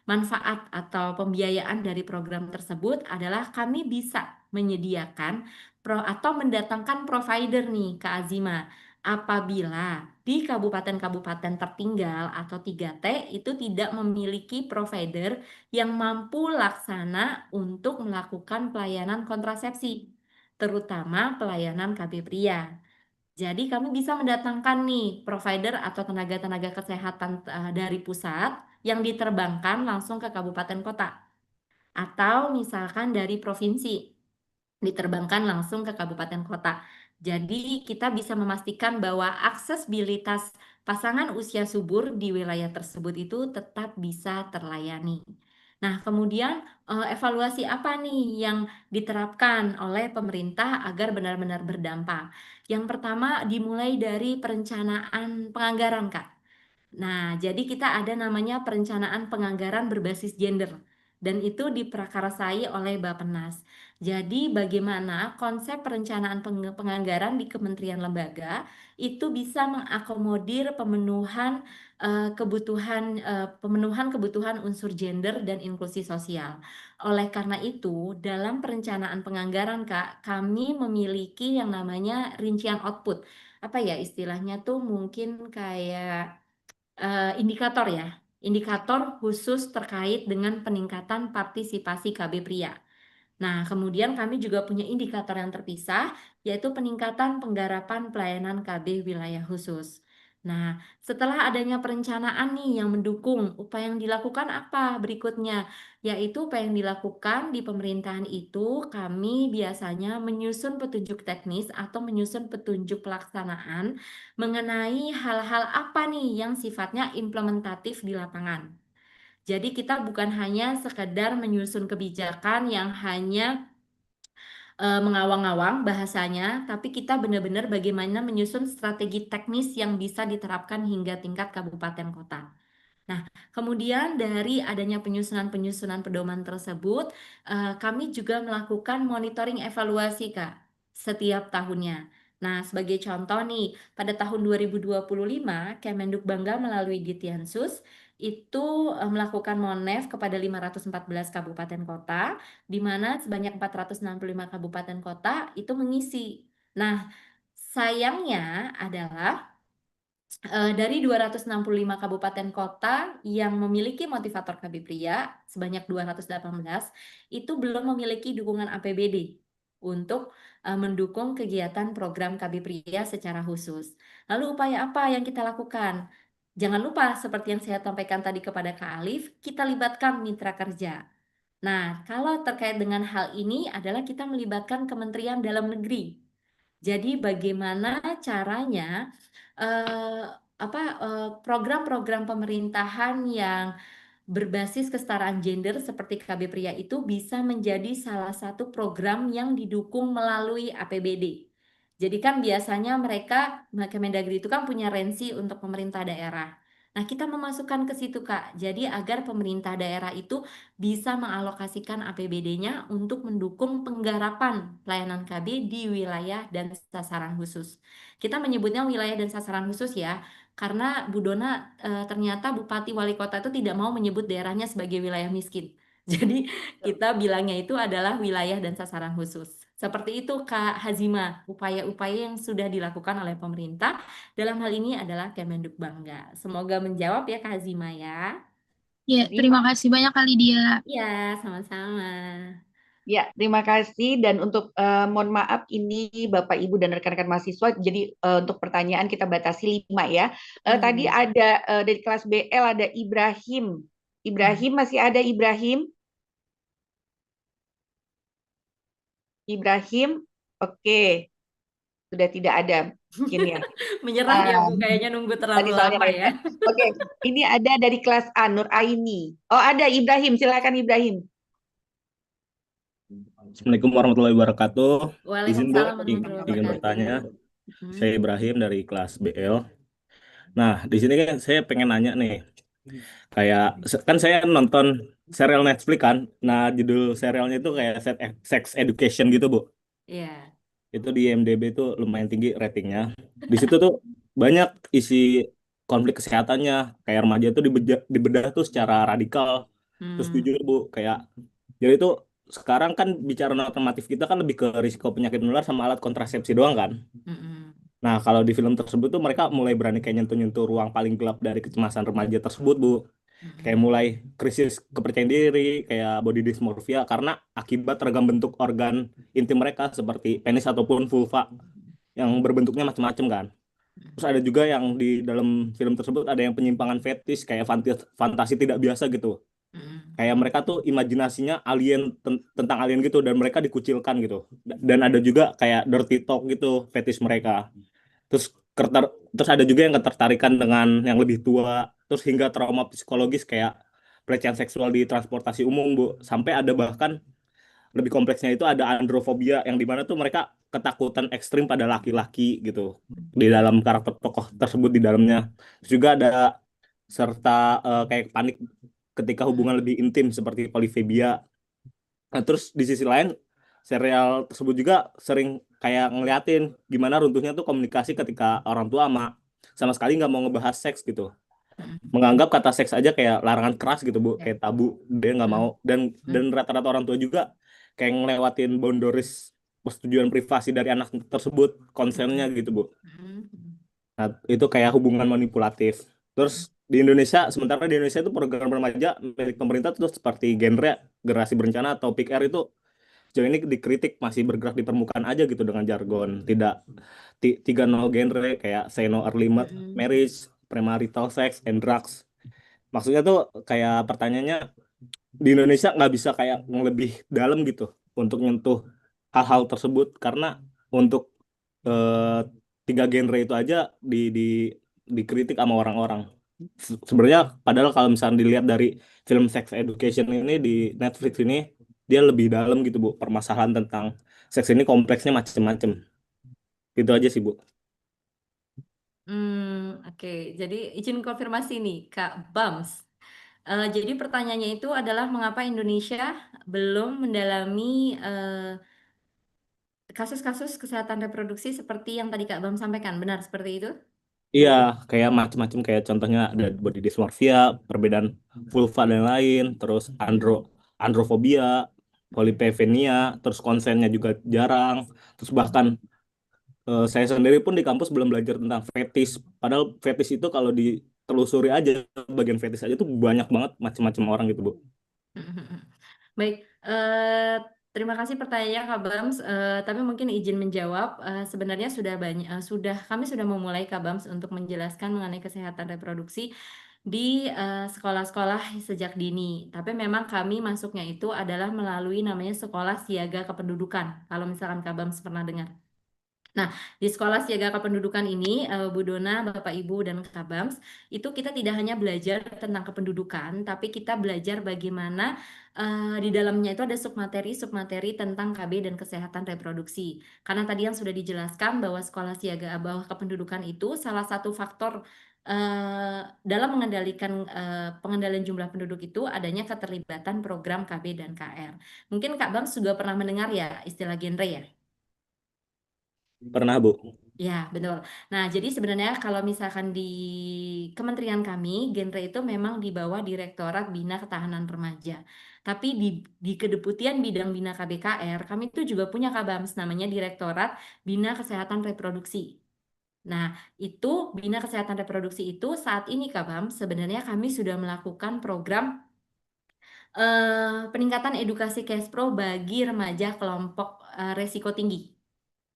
manfaat atau pembiayaan dari program tersebut adalah kami bisa menyediakan atau mendatangkan provider nih ke Azima apabila di kabupaten-kabupaten tertinggal atau 3T itu tidak memiliki provider yang mampu laksana untuk melakukan pelayanan kontrasepsi, terutama pelayanan KB pria. Jadi kami bisa mendatangkan nih provider atau tenaga-tenaga kesehatan dari pusat yang diterbangkan langsung ke kabupaten kota atau misalkan dari provinsi diterbangkan langsung ke kabupaten kota. Jadi kita bisa memastikan bahwa aksesibilitas pasangan usia subur di wilayah tersebut itu tetap bisa terlayani. Nah, kemudian evaluasi apa nih yang diterapkan oleh pemerintah agar benar-benar berdampak? Yang pertama dimulai dari perencanaan penganggaran, Kak. Nah, jadi kita ada namanya perencanaan penganggaran berbasis gender dan itu diprakarsai oleh Bappenas. Jadi bagaimana konsep perencanaan penganggaran di kementerian lembaga itu bisa mengakomodir pemenuhan kebutuhan unsur gender dan inklusi sosial. Oleh karena itu, dalam perencanaan penganggaran Kak, kami memiliki yang namanya rincian output. Apa ya istilahnya tuh mungkin kayak indikator ya, indikator khusus terkait dengan peningkatan partisipasi KB pria. Nah, kemudian kami juga punya indikator yang terpisah, yaitu peningkatan penggarapan pelayanan KB wilayah khusus. Nah, setelah adanya perencanaan nih yang mendukung, upaya yang dilakukan apa berikutnya? Yaitu upaya yang dilakukan di pemerintahan itu, kami biasanya menyusun petunjuk teknis atau menyusun petunjuk pelaksanaan mengenai hal-hal apa nih yang sifatnya implementatif di lapangan. Jadi kita bukan hanya sekedar menyusun kebijakan yang hanya mengawang-awang bahasanya, tapi kita benar-benar bagaimana menyusun strategi teknis yang bisa diterapkan hingga tingkat kabupaten kota. Nah, kemudian dari adanya penyusunan-penyusunan pedoman tersebut, kami juga melakukan monitoring evaluasi, Kak, setiap tahunnya. Nah, sebagai contoh nih, pada tahun 2025, Kemenduk Bangga melalui Dityansus itu melakukan Monef kepada 514 kabupaten kota, di mana sebanyak 465 kabupaten kota itu mengisi. Nah, sayangnya adalah dari 265 kabupaten kota yang memiliki motivator KB pria sebanyak 218 itu belum memiliki dukungan APBD untuk mendukung kegiatan program KB pria secara khusus. Lalu upaya apa yang kita lakukan? Jangan lupa seperti yang saya sampaikan tadi kepada Kak Alif, kita libatkan mitra kerja. Nah, kalau terkait dengan hal ini adalah kita melibatkan Kementerian Dalam Negeri. Jadi bagaimana caranya eh, program-program pemerintahan yang berbasis kesetaraan gender seperti KB Pria itu bisa menjadi salah satu program yang didukung melalui APBD. Jadi kan biasanya mereka Kemendagri itu kan punya rensi untuk pemerintah daerah. Nah, kita memasukkan ke situ, Kak. Jadi agar pemerintah daerah itu bisa mengalokasikan APBD-nya untuk mendukung penggarapan pelayanan KB di wilayah dan sasaran khusus. Kita menyebutnya wilayah dan sasaran khusus ya, karena Bu Dona ternyata Bupati Wali Kota itu tidak mau menyebut daerahnya sebagai wilayah miskin. Jadi kita bilangnya itu adalah wilayah dan sasaran khusus. Seperti itu Kak Hazima, upaya-upaya yang sudah dilakukan oleh pemerintah dalam hal ini adalah Kemenduk Bangga. Semoga menjawab ya Kak Hazima ya. Ya, Terima terima kasih banyak kali dia. Iya, sama-sama. Ya, terima kasih. Dan untuk mohon maaf ini Bapak Ibu dan rekan-rekan mahasiswa, jadi untuk pertanyaan kita batasi 5 ya. Tadi Hmm. ada dari kelas BL ada Ibrahim. Ibrahim masih ada Ibrahim? Ibrahim, oke, sudah tidak ada mungkin ya. Menyerah ya Bu, Ah, kayaknya nunggu terlalu tadi soalnya lama ya. banyak. Oke, ini ada dari kelas A Nur Aini. Oh ada Ibrahim, silakan Ibrahim. Assalamualaikum warahmatullahi wabarakatuh. Izin Bu, Waalaikumsalam warahmatullahi ingin wabarakatuh. bertanya. Hmm. Saya Ibrahim dari kelas BL. Nah, di sini kan saya pengen nanya nih. Kayak kan saya nonton serial Netflix kan. Nah, judul serialnya itu kayak Sex Education gitu, Bu. Iya. Itu di IMDb itu lumayan tinggi ratingnya. Di situ tuh banyak isi konflik kesehatannya. Kayak remaja tuh dibedah tuh secara radikal. Terus Hmm. jujur, Bu, kayak jadi itu sekarang kan bicara normatif kita kan lebih ke risiko penyakit menular sama alat kontrasepsi doang kan. Mm-mm. Nah, kalau di film tersebut tuh mereka mulai berani kayak nyentuh-nyentuh ruang paling gelap dari kecemasan remaja tersebut, Bu. Kayak Mm-mm. mulai krisis kepercayaan diri, kayak body dysmorphia karena akibat ragam bentuk organ intim mereka seperti penis ataupun vulva yang berbentuknya macam-macam kan. Terus ada juga yang di dalam film tersebut ada yang penyimpangan fetis kayak fantasi tidak biasa gitu. Mm-mm. Kayak mereka tuh imajinasinya alien tentang alien gitu dan mereka dikucilkan gitu. Dan ada juga kayak dirty talk gitu fetish mereka. Terus terus ada juga yang ketertarikan dengan yang lebih tua, terus hingga trauma psikologis kayak pelecehan seksual di transportasi umum, Bu. Sampai ada bahkan lebih kompleksnya itu ada androfobia yang dimana tuh mereka ketakutan ekstrim pada laki-laki gitu di dalam karakter tokoh tersebut di dalamnya. Terus juga ada serta kayak panik ketika hubungan lebih intim seperti polifobia. Nah, terus di sisi lain serial tersebut juga sering kayak ngeliatin gimana runtuhnya tuh komunikasi ketika orang tua sama sekali nggak mau ngebahas seks gitu. Mm-mm. Menganggap kata seks aja kayak larangan keras gitu Bu, Ya. kayak tabu, dia nggak mau. Mm-mm. Dan rata-rata orang tua juga kayak ngelewatin boundaries persetujuan privasi dari anak tersebut, konsennya Mm-mm. gitu Bu. Mm-mm. Nah, itu kayak hubungan manipulatif. Terus di Indonesia, sementara di Indonesia itu program remaja milik pemerintah itu seperti genre, generasi berencana atau PIKR itu sejauh ini dikritik masih bergerak di permukaan aja gitu dengan jargon tidak tiga no genre kayak say no early Mm-mm. marriage, premarital sex, and drugs. Maksudnya tuh kayak pertanyaannya di Indonesia nggak bisa kayak yang lebih dalam gitu untuk nyentuh hal-hal tersebut karena untuk eh, tiga genre itu aja di dikritik sama orang-orang. Sebenarnya padahal kalau misalnya dilihat dari film Sex Education ini di Netflix ini dia lebih dalam gitu Bu permasalahan tentang seks ini kompleksnya macem-macem. Itu aja sih, Bu. Oke. Jadi izin konfirmasi nih, Kak Bams. Jadi pertanyaannya itu adalah mengapa Indonesia belum mendalami kasus-kasus kesehatan reproduksi seperti yang tadi Kak Bam sampaikan, benar seperti itu? Iya, kayak macem-macem kayak contohnya ada body dysmorphia, perbedaan vulva dan lain, terus androfobia, polypepenia, terus konsennya juga jarang, terus bahkan saya sendiri pun di kampus belum belajar tentang fetis. Padahal fetis itu kalau ditelusuri aja, bagian fetis aja tuh banyak banget macam-macam orang gitu, Bu. Baik, terima kasih pertanyaannya Kak Bams. Tapi mungkin izin menjawab. Sebenarnya sudah banyak, kami sudah memulai Kak Bams untuk menjelaskan mengenai kesehatan reproduksi di sekolah-sekolah sejak dini. Tapi memang kami masuknya itu adalah melalui namanya sekolah siaga kependudukan. Kalau misalkan Kak Bams pernah dengar. Nah, di sekolah siaga kependudukan ini, Bu Dona, Bapak Ibu, dan Kak Bams, itu kita tidak hanya belajar tentang kependudukan, tapi kita belajar bagaimana di dalamnya itu ada submateri tentang KB dan kesehatan reproduksi. Karena tadi yang sudah dijelaskan bahwa sekolah siaga bawah kependudukan itu salah satu faktor dalam mengendalikan pengendalian jumlah penduduk itu adanya keterlibatan program KB dan KR. Mungkin Kak Bams juga pernah mendengar ya istilah genre ya? Pernah, Bu. Ya, betul. Nah, jadi sebenarnya kalau misalkan di kementerian kami, genre itu memang di bawah Direktorat Bina Ketahanan Remaja. Tapi di Kedeputian Bidang Bina KBKR, kami itu juga punya Kabams, namanya Direktorat Bina Kesehatan Reproduksi. Nah, itu Bina Kesehatan Reproduksi itu saat ini Kabam, sebenarnya kami sudah melakukan program peningkatan edukasi Kespro bagi remaja kelompok resiko tinggi.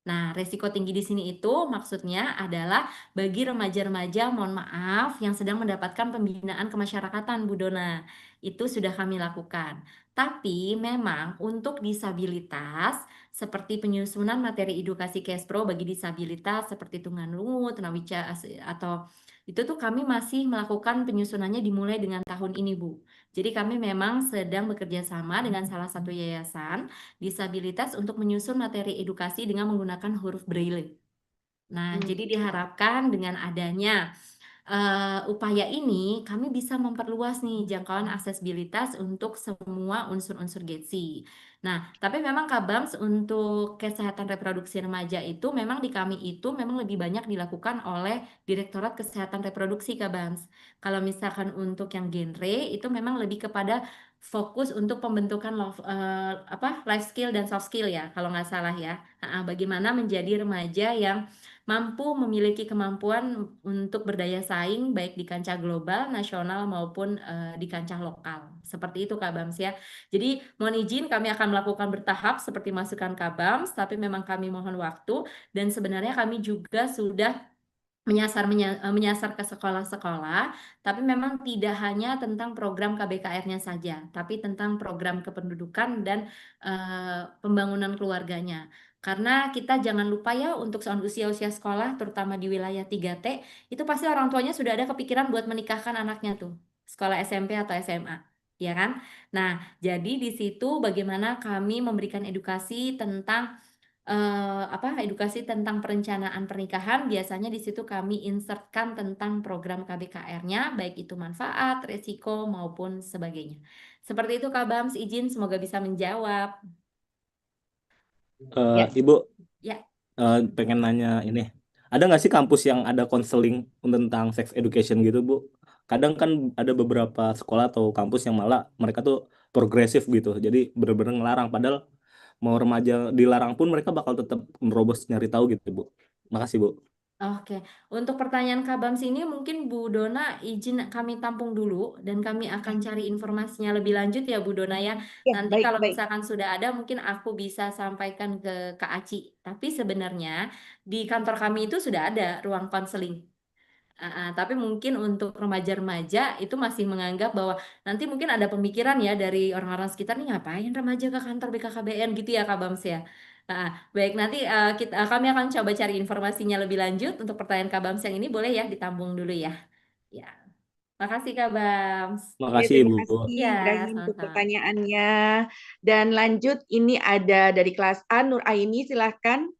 Nah, resiko tinggi di sini itu maksudnya adalah bagi remaja-remaja, mohon maaf, yang sedang mendapatkan pembinaan kemasyarakatan, Bu Dona. Itu sudah kami lakukan. Tapi memang untuk disabilitas, seperti penyusunan materi edukasi Kespro bagi disabilitas seperti tunarungu, tunawica, atau itu tuh kami masih melakukan penyusunannya dimulai dengan tahun ini, Bu. Jadi kami memang sedang bekerja sama dengan salah satu yayasan disabilitas untuk menyusun materi edukasi dengan menggunakan huruf Braille. Nah, jadi diharapkan dengan adanya upaya ini, kami bisa memperluas nih jangkauan aksesibilitas untuk semua unsur-unsur GETSI. Nah, tapi memang Kabams untuk kesehatan reproduksi remaja itu memang di kami itu memang lebih banyak dilakukan oleh Direktorat Kesehatan Reproduksi Kabams. Kalau misalkan untuk yang genre itu memang lebih kepada fokus untuk pembentukan life skill dan soft skill ya, kalau nggak salah ya. Bagaimana menjadi remaja yang mampu memiliki kemampuan untuk berdaya saing baik di kancah global, nasional maupun di kancah lokal. Seperti itu Kak Bams ya. Jadi mohon izin kami akan melakukan bertahap seperti masukan Kak Bams, tapi memang kami mohon waktu dan sebenarnya kami juga sudah menyasar ke sekolah-sekolah, tapi memang tidak hanya tentang program KBKR-nya saja, tapi tentang program kependudukan dan pembangunan keluarganya. Karena kita jangan lupa ya untuk soal usia-usia sekolah, terutama di wilayah 3T, itu pasti orang tuanya sudah ada kepikiran buat menikahkan anaknya tuh, sekolah SMP atau SMA, ya kan? Nah, jadi di situ bagaimana kami memberikan edukasi tentang edukasi tentang perencanaan pernikahan, biasanya di situ kami insertkan tentang program KBKR-nya, baik itu manfaat, resiko maupun sebagainya. Seperti itu Kak Bams, izin semoga bisa menjawab. Ya. Ibu, Ya. pengen nanya ini. Ada nggak sih kampus yang ada konseling tentang sex education gitu, Bu? Kadang kan ada beberapa sekolah atau kampus yang malah mereka tuh progresif gitu. Jadi bener-bener ngelarang. Padahal mau remaja dilarang pun mereka bakal tetap nerobos nyari tahu gitu, Bu. Makasih, Bu. Oke, untuk pertanyaan Kak Bams ini mungkin Bu Dona izin kami tampung dulu dan kami akan cari informasinya lebih lanjut ya Bu Dona ya. Ya, Nanti baik, kalau baik. misalkan sudah ada mungkin aku bisa sampaikan ke Kak Aci. Tapi sebenarnya di kantor kami itu sudah ada ruang konseling. Tapi mungkin untuk remaja-remaja itu masih menganggap bahwa nanti mungkin ada pemikiran ya dari orang-orang sekitar nih ngapain remaja ke kantor BKKBN gitu ya Kak Bams ya. Baik nanti kami akan coba cari informasinya lebih lanjut untuk pertanyaan Kak Bams yang ini boleh ya ditambung dulu ya. Ya. Makasih Kak Bams. Oke, Makasih terima Ibu. kasih Ya, Ibrahim untuk sama-sama. pertanyaannya. Dan lanjut, ini ada dari kelas A, Nur Aini, silahkan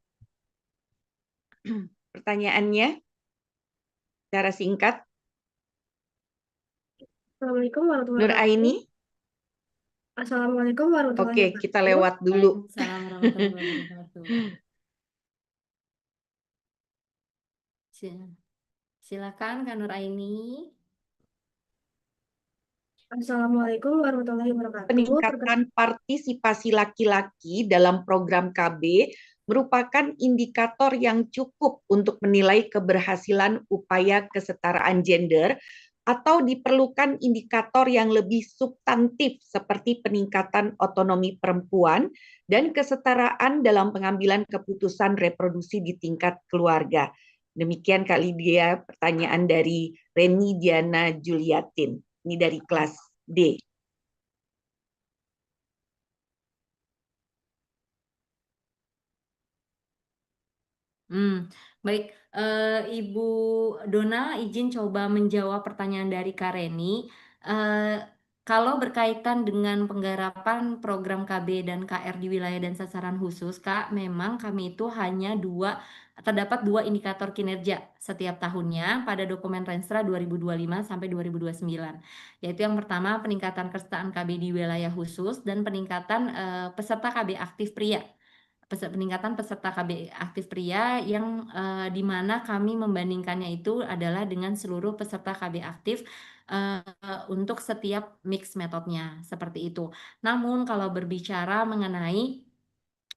pertanyaannya secara singkat. Assalamualaikum warahmatullahi Nur wabarakatuh. Aini, Assalamualaikum warahmatullahi oke, kita wabarakatuh. lewat dulu. Waalaikumsalam warahmatullahi wabarakatuh. Silakan Kak Nur Aini. Assalamualaikum warahmatullahi wabarakatuh. Peningkatan partisipasi laki-laki dalam program KB merupakan indikator yang cukup untuk menilai keberhasilan upaya kesetaraan gender atau diperlukan indikator yang lebih substantif seperti peningkatan otonomi perempuan dan kesetaraan dalam pengambilan keputusan reproduksi di tingkat keluarga. Demikian Kak Lydia, pertanyaan dari Reni Diana Juliatin. Ini dari kelas D. Baik, Ibu Dona izin coba menjawab pertanyaan dari Kak Reni. Kalau berkaitan dengan penggarapan program KB dan KR di wilayah dan sasaran khusus, Kak, memang kami itu hanya terdapat dua indikator kinerja setiap tahunnya pada dokumen Renstra 2025 sampai 2029. Yaitu yang pertama peningkatan kesetaraan KB di wilayah khusus dan peningkatan peserta KB aktif pria. Peningkatan peserta KB aktif pria yang di mana kami membandingkannya itu adalah dengan seluruh peserta KB aktif untuk setiap mix metodenya seperti itu. Namun kalau berbicara mengenai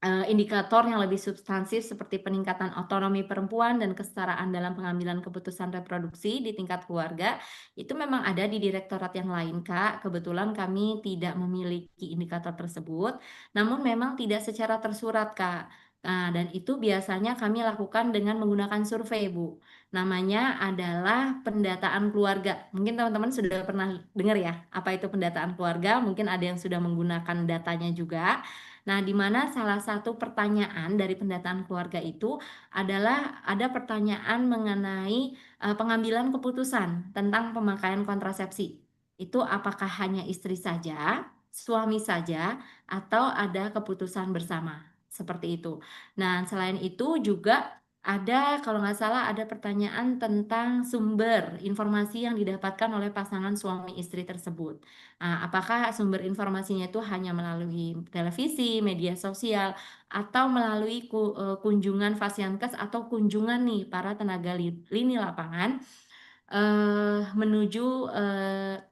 indikator yang lebih substansif seperti peningkatan otonomi perempuan dan kesetaraan dalam pengambilan keputusan reproduksi di tingkat keluarga, itu memang ada di direktorat yang lain, Kak. Kebetulan kami tidak memiliki indikator tersebut, namun memang tidak secara tersurat, Kak. Nah, dan itu biasanya kami lakukan dengan menggunakan survei, Bu. Namanya adalah pendataan keluarga. Mungkin teman-teman sudah pernah dengar ya, apa itu pendataan keluarga? Mungkin ada yang sudah menggunakan datanya juga. Nah, di mana salah satu pertanyaan dari pendataan keluarga itu adalah ada pertanyaan mengenai pengambilan keputusan tentang pemakaian kontrasepsi. Itu apakah hanya istri saja, suami saja, atau ada keputusan bersama? Seperti itu. Nah, selain itu juga ada, kalau nggak salah, ada pertanyaan tentang sumber informasi yang didapatkan oleh pasangan suami istri tersebut. Apakah sumber informasinya itu hanya melalui televisi, media sosial, atau melalui kunjungan Fasiankes atau kunjungan nih para tenaga lini lapangan menuju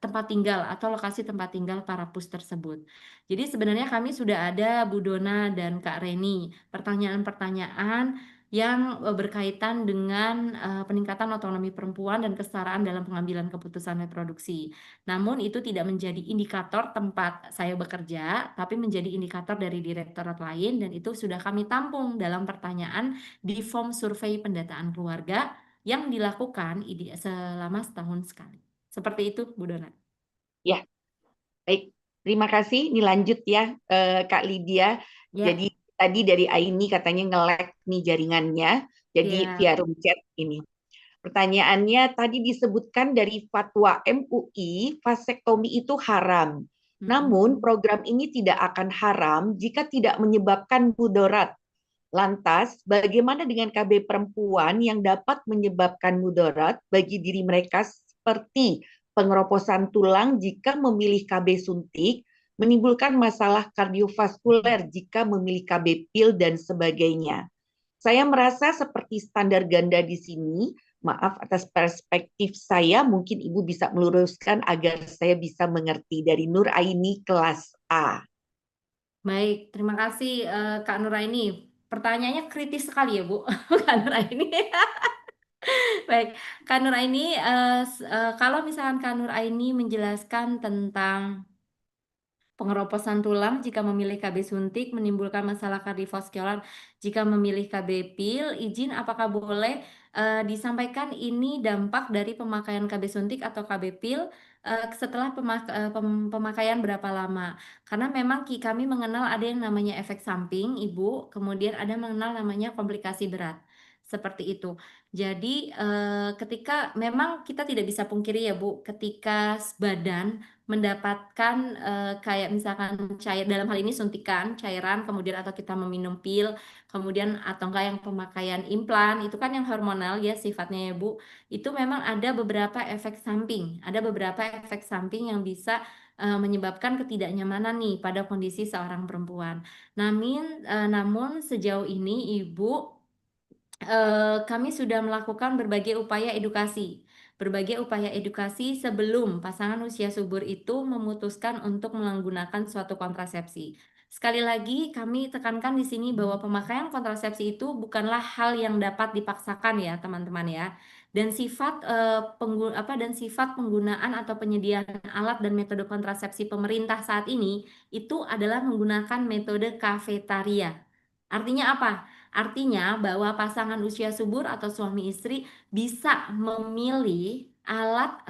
tempat tinggal atau lokasi tempat tinggal para pus tersebut. Jadi sebenarnya kami sudah ada Bu Dona dan Kak Reni pertanyaan-pertanyaan yang berkaitan dengan peningkatan otonomi perempuan dan kesetaraan dalam pengambilan keputusan reproduksi. Namun itu tidak menjadi indikator tempat saya bekerja, tapi menjadi indikator dari direktorat lain dan itu sudah kami tampung dalam pertanyaan di form survei pendataan keluarga yang dilakukan selama setahun sekali. Seperti itu, Bu Dona. Ya, baik. Terima kasih. Ini lanjut ya, Kak Lydia. Ya, Jadi tadi dari Aini katanya nge-lag nih jaringannya. Jadi ya. via room chat ini. Pertanyaannya tadi disebutkan dari fatwa MUI, vasektomi itu haram. Namun program ini tidak akan haram jika tidak menyebabkan mudarat. Lantas, bagaimana dengan KB perempuan yang dapat menyebabkan mudarat bagi diri mereka seperti pengeroposan tulang jika memilih KB suntik, menimbulkan masalah kardiovaskuler jika memilih KB pil dan sebagainya. Saya merasa seperti standar ganda di sini. Maaf atas perspektif saya, mungkin Ibu bisa meluruskan agar saya bisa mengerti. Dari Nur Aini kelas A. Baik, terima kasih Kak Nuraini. Pertanyaannya kritis sekali ya, Bu. Kak Nuraini. Baik, Kak Nuraini, kalau misalkan Kak Nuraini menjelaskan tentang pengeroposan tulang jika memilih KB suntik menimbulkan masalah kardiovaskular jika memilih KB pil. Izin apakah boleh disampaikan ini dampak dari pemakaian KB suntik atau KB pil setelah pemakaian berapa lama? Karena memang kami mengenal ada yang namanya efek samping, Ibu, kemudian ada mengenal namanya komplikasi berat. seperti itu. Jadi ketika memang kita tidak bisa pungkiri ya Bu, ketika badan mendapatkan kayak misalkan cair, dalam hal ini suntikan cairan, kemudian atau kita meminum pil, kemudian atau enggak yang pemakaian implan, itu kan yang hormonal ya sifatnya ya Bu, itu memang ada beberapa efek samping, yang bisa menyebabkan ketidaknyamanan nih pada kondisi seorang perempuan. Namun sejauh ini Ibu, kami sudah melakukan berbagai upaya edukasi sebelum pasangan usia subur itu memutuskan untuk menggunakan suatu kontrasepsi. Sekali lagi kami tekankan di sini bahwa pemakaian kontrasepsi itu bukanlah hal yang dapat dipaksakan ya teman-teman ya. Dan sifat penggunaan atau penyediaan alat dan metode kontrasepsi pemerintah saat ini itu adalah menggunakan metode kafetaria. Artinya apa? Artinya bahwa pasangan usia subur atau suami istri bisa memilih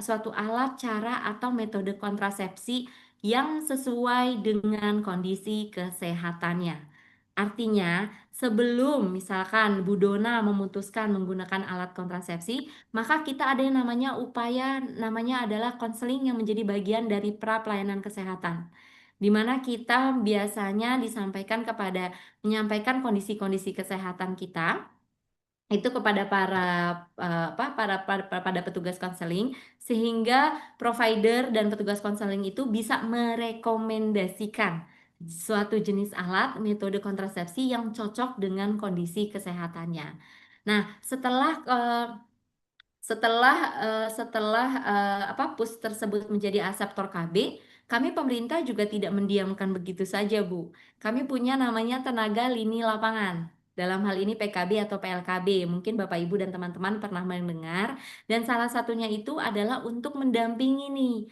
suatu alat, cara, atau metode kontrasepsi yang sesuai dengan kondisi kesehatannya. Artinya, sebelum misalkan Bu Dona memutuskan menggunakan alat kontrasepsi, maka kita ada yang namanya adalah konseling yang menjadi bagian dari pra pelayanan kesehatan, di mana kita biasanya menyampaikan kondisi-kondisi kesehatan kita itu kepada pada petugas konseling, sehingga provider dan petugas konseling itu bisa merekomendasikan suatu jenis alat metode kontrasepsi yang cocok dengan kondisi kesehatannya. Nah, setelah PUS tersebut menjadi aseptor KB, kami pemerintah juga tidak mendiamkan begitu saja, Bu. Kami punya namanya tenaga lini lapangan. Dalam hal ini PKB atau PLKB, mungkin Bapak Ibu dan teman-teman pernah mendengar. Dan salah satunya itu adalah untuk mendampingi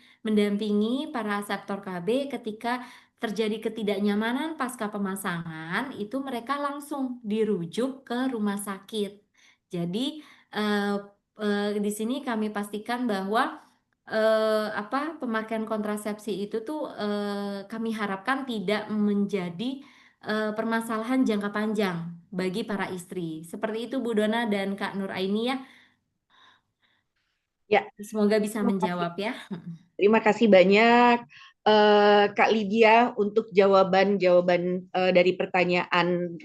para aseptor KB ketika terjadi ketidaknyamanan pasca pemasangan, itu mereka langsung dirujuk ke rumah sakit. Jadi di sini kami pastikan bahwa pemakaian kontrasepsi itu tuh kami harapkan tidak menjadi permasalahan jangka panjang bagi para istri. Seperti itu Bu Dona dan Kak Nur Aini ya. Ya, Semoga bisa terima kasih. menjawab ya. Terima kasih banyak Kak Lydia untuk jawaban dari pertanyaan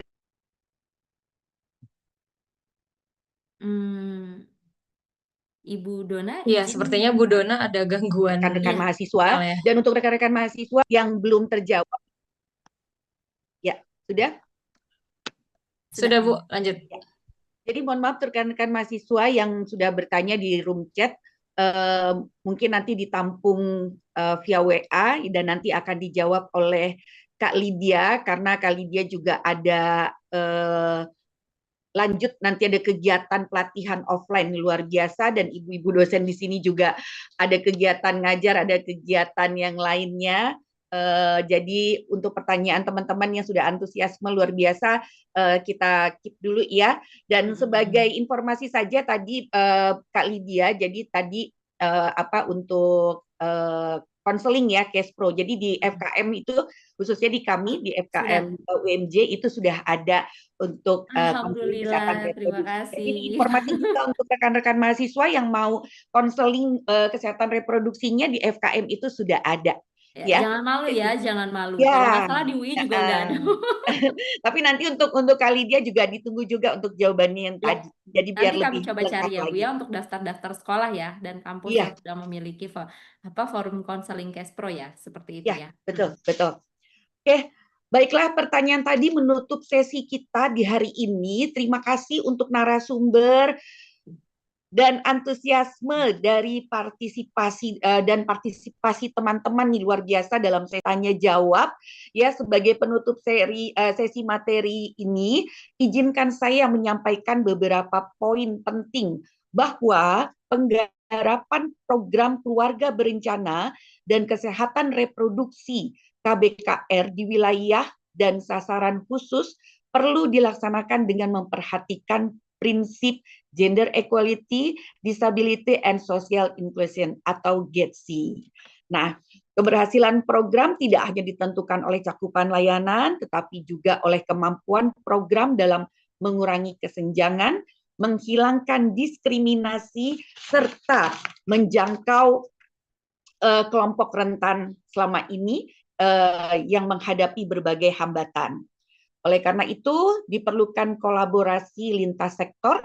Ibu Dona Iya, izin. sepertinya Bu Dona ada gangguan rekan-rekan Iya. mahasiswa. sinyal ya. Dan untuk rekan-rekan mahasiswa yang belum terjawab, ya sudah? Sudah Bu, lanjut. Jadi mohon maaf rekan-rekan mahasiswa yang sudah bertanya di room chat, mungkin nanti ditampung via WA dan nanti akan dijawab oleh Kak Lydia, karena Kak Lydia juga ada lanjut, nanti ada kegiatan pelatihan offline luar biasa, dan ibu-ibu dosen di sini juga ada kegiatan ngajar, ada kegiatan yang lainnya. Jadi untuk pertanyaan teman-teman yang sudah antusiasme luar biasa, kita keep dulu ya. Dan sebagai informasi saja tadi Kak Lydia, jadi tadi untuk konseling ya Cash Pro. Jadi di FKM itu, khususnya di kami di FKM UMJ itu sudah ada untuk konseling kesehatan Alhamdulillah, terima reproduksi. kasih. Jadi informasi juga untuk rekan-rekan mahasiswa yang mau konseling kesehatan reproduksinya di FKM itu sudah ada. Ya. Jangan malu ya, jangan malu. Ya. Kalau nggak salah di UI juga udah ada. Tapi nanti untuk Kak Lydia juga ditunggu juga untuk jawabannya yang tadi. Jadi biar Nanti kami lebih coba cari ya Bu ya untuk daftar-daftar sekolah ya, dan kampus yang sudah memiliki forum konseling Cash Pro ya, seperti itu ya. Betul. Oke, baiklah, pertanyaan tadi menutup sesi kita di hari ini. Terima kasih untuk narasumber dan antusiasme dari partisipasi teman-teman nih luar biasa dalam sesi tanya jawab ya. Sebagai penutup sesi materi ini, izinkan saya menyampaikan beberapa poin penting bahwa penggarapan program keluarga berencana dan kesehatan reproduksi KBKR di wilayah dan sasaran khusus perlu dilaksanakan dengan memperhatikan prinsip Gender Equality, Disability and Social Inclusion atau GEDSI. Nah, keberhasilan program tidak hanya ditentukan oleh cakupan layanan, tetapi juga oleh kemampuan program dalam mengurangi kesenjangan, menghilangkan diskriminasi serta menjangkau kelompok rentan selama ini yang menghadapi berbagai hambatan. Oleh karena itu, diperlukan kolaborasi lintas sektor,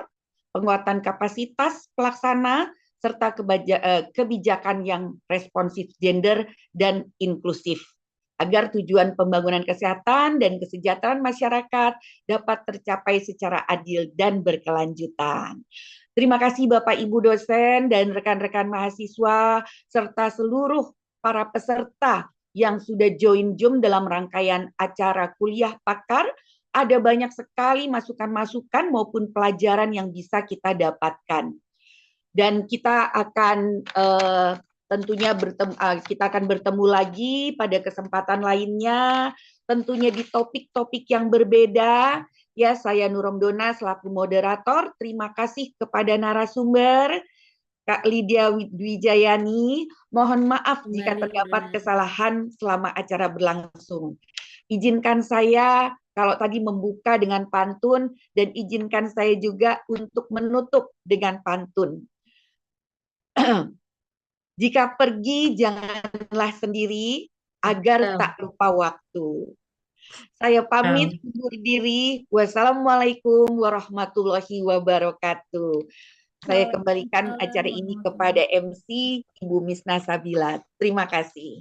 penguatan kapasitas pelaksana, serta kebijakan yang responsif gender dan inklusif, agar tujuan pembangunan kesehatan dan kesejahteraan masyarakat dapat tercapai secara adil dan berkelanjutan. Terima kasih Bapak Ibu dosen dan rekan-rekan mahasiswa, serta seluruh para peserta yang sudah join Zoom dalam rangkaian acara kuliah pakar. Ada banyak sekali masukan-masukan maupun pelajaran yang bisa kita dapatkan. Dan kita akan tentunya kita akan bertemu lagi pada kesempatan lainnya, tentunya di topik-topik yang berbeda. Ya, saya Nurom Dona selaku moderator. Terima kasih kepada narasumber Kak Lydia Wijayani. Mohon maaf jika terdapat kesalahan selama acara berlangsung. Izinkan saya kalau tadi membuka dengan pantun, dan izinkan saya juga untuk menutup dengan pantun. Jika pergi janganlah sendiri agar tak lupa waktu. Saya pamit undur diri. Wassalamualaikum warahmatullahi wabarakatuh. Saya kembalikan acara ini kepada MC Ibu Misna Sabila. Terima kasih.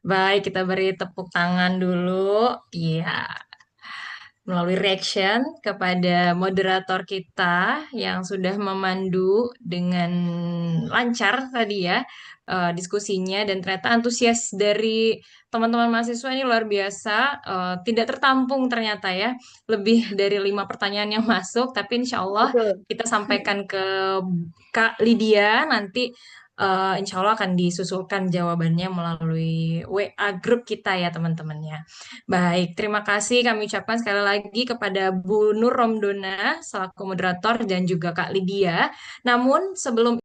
Baik, kita beri tepuk tangan dulu. Iya. Melalui reaction kepada moderator kita yang sudah memandu dengan lancar tadi ya diskusinya, dan ternyata antusias dari teman-teman mahasiswa ini luar biasa, tidak tertampung ternyata ya, lebih dari 5 pertanyaan yang masuk, tapi insya Allah kita sampaikan ke Kak Lydia nanti. Insya Allah akan disusulkan jawabannya melalui WA grup kita ya teman-temannya. Baik, terima kasih kami ucapkan sekali lagi kepada Bu Nur Romdona selaku moderator dan juga Kak Lydia. Namun sebelum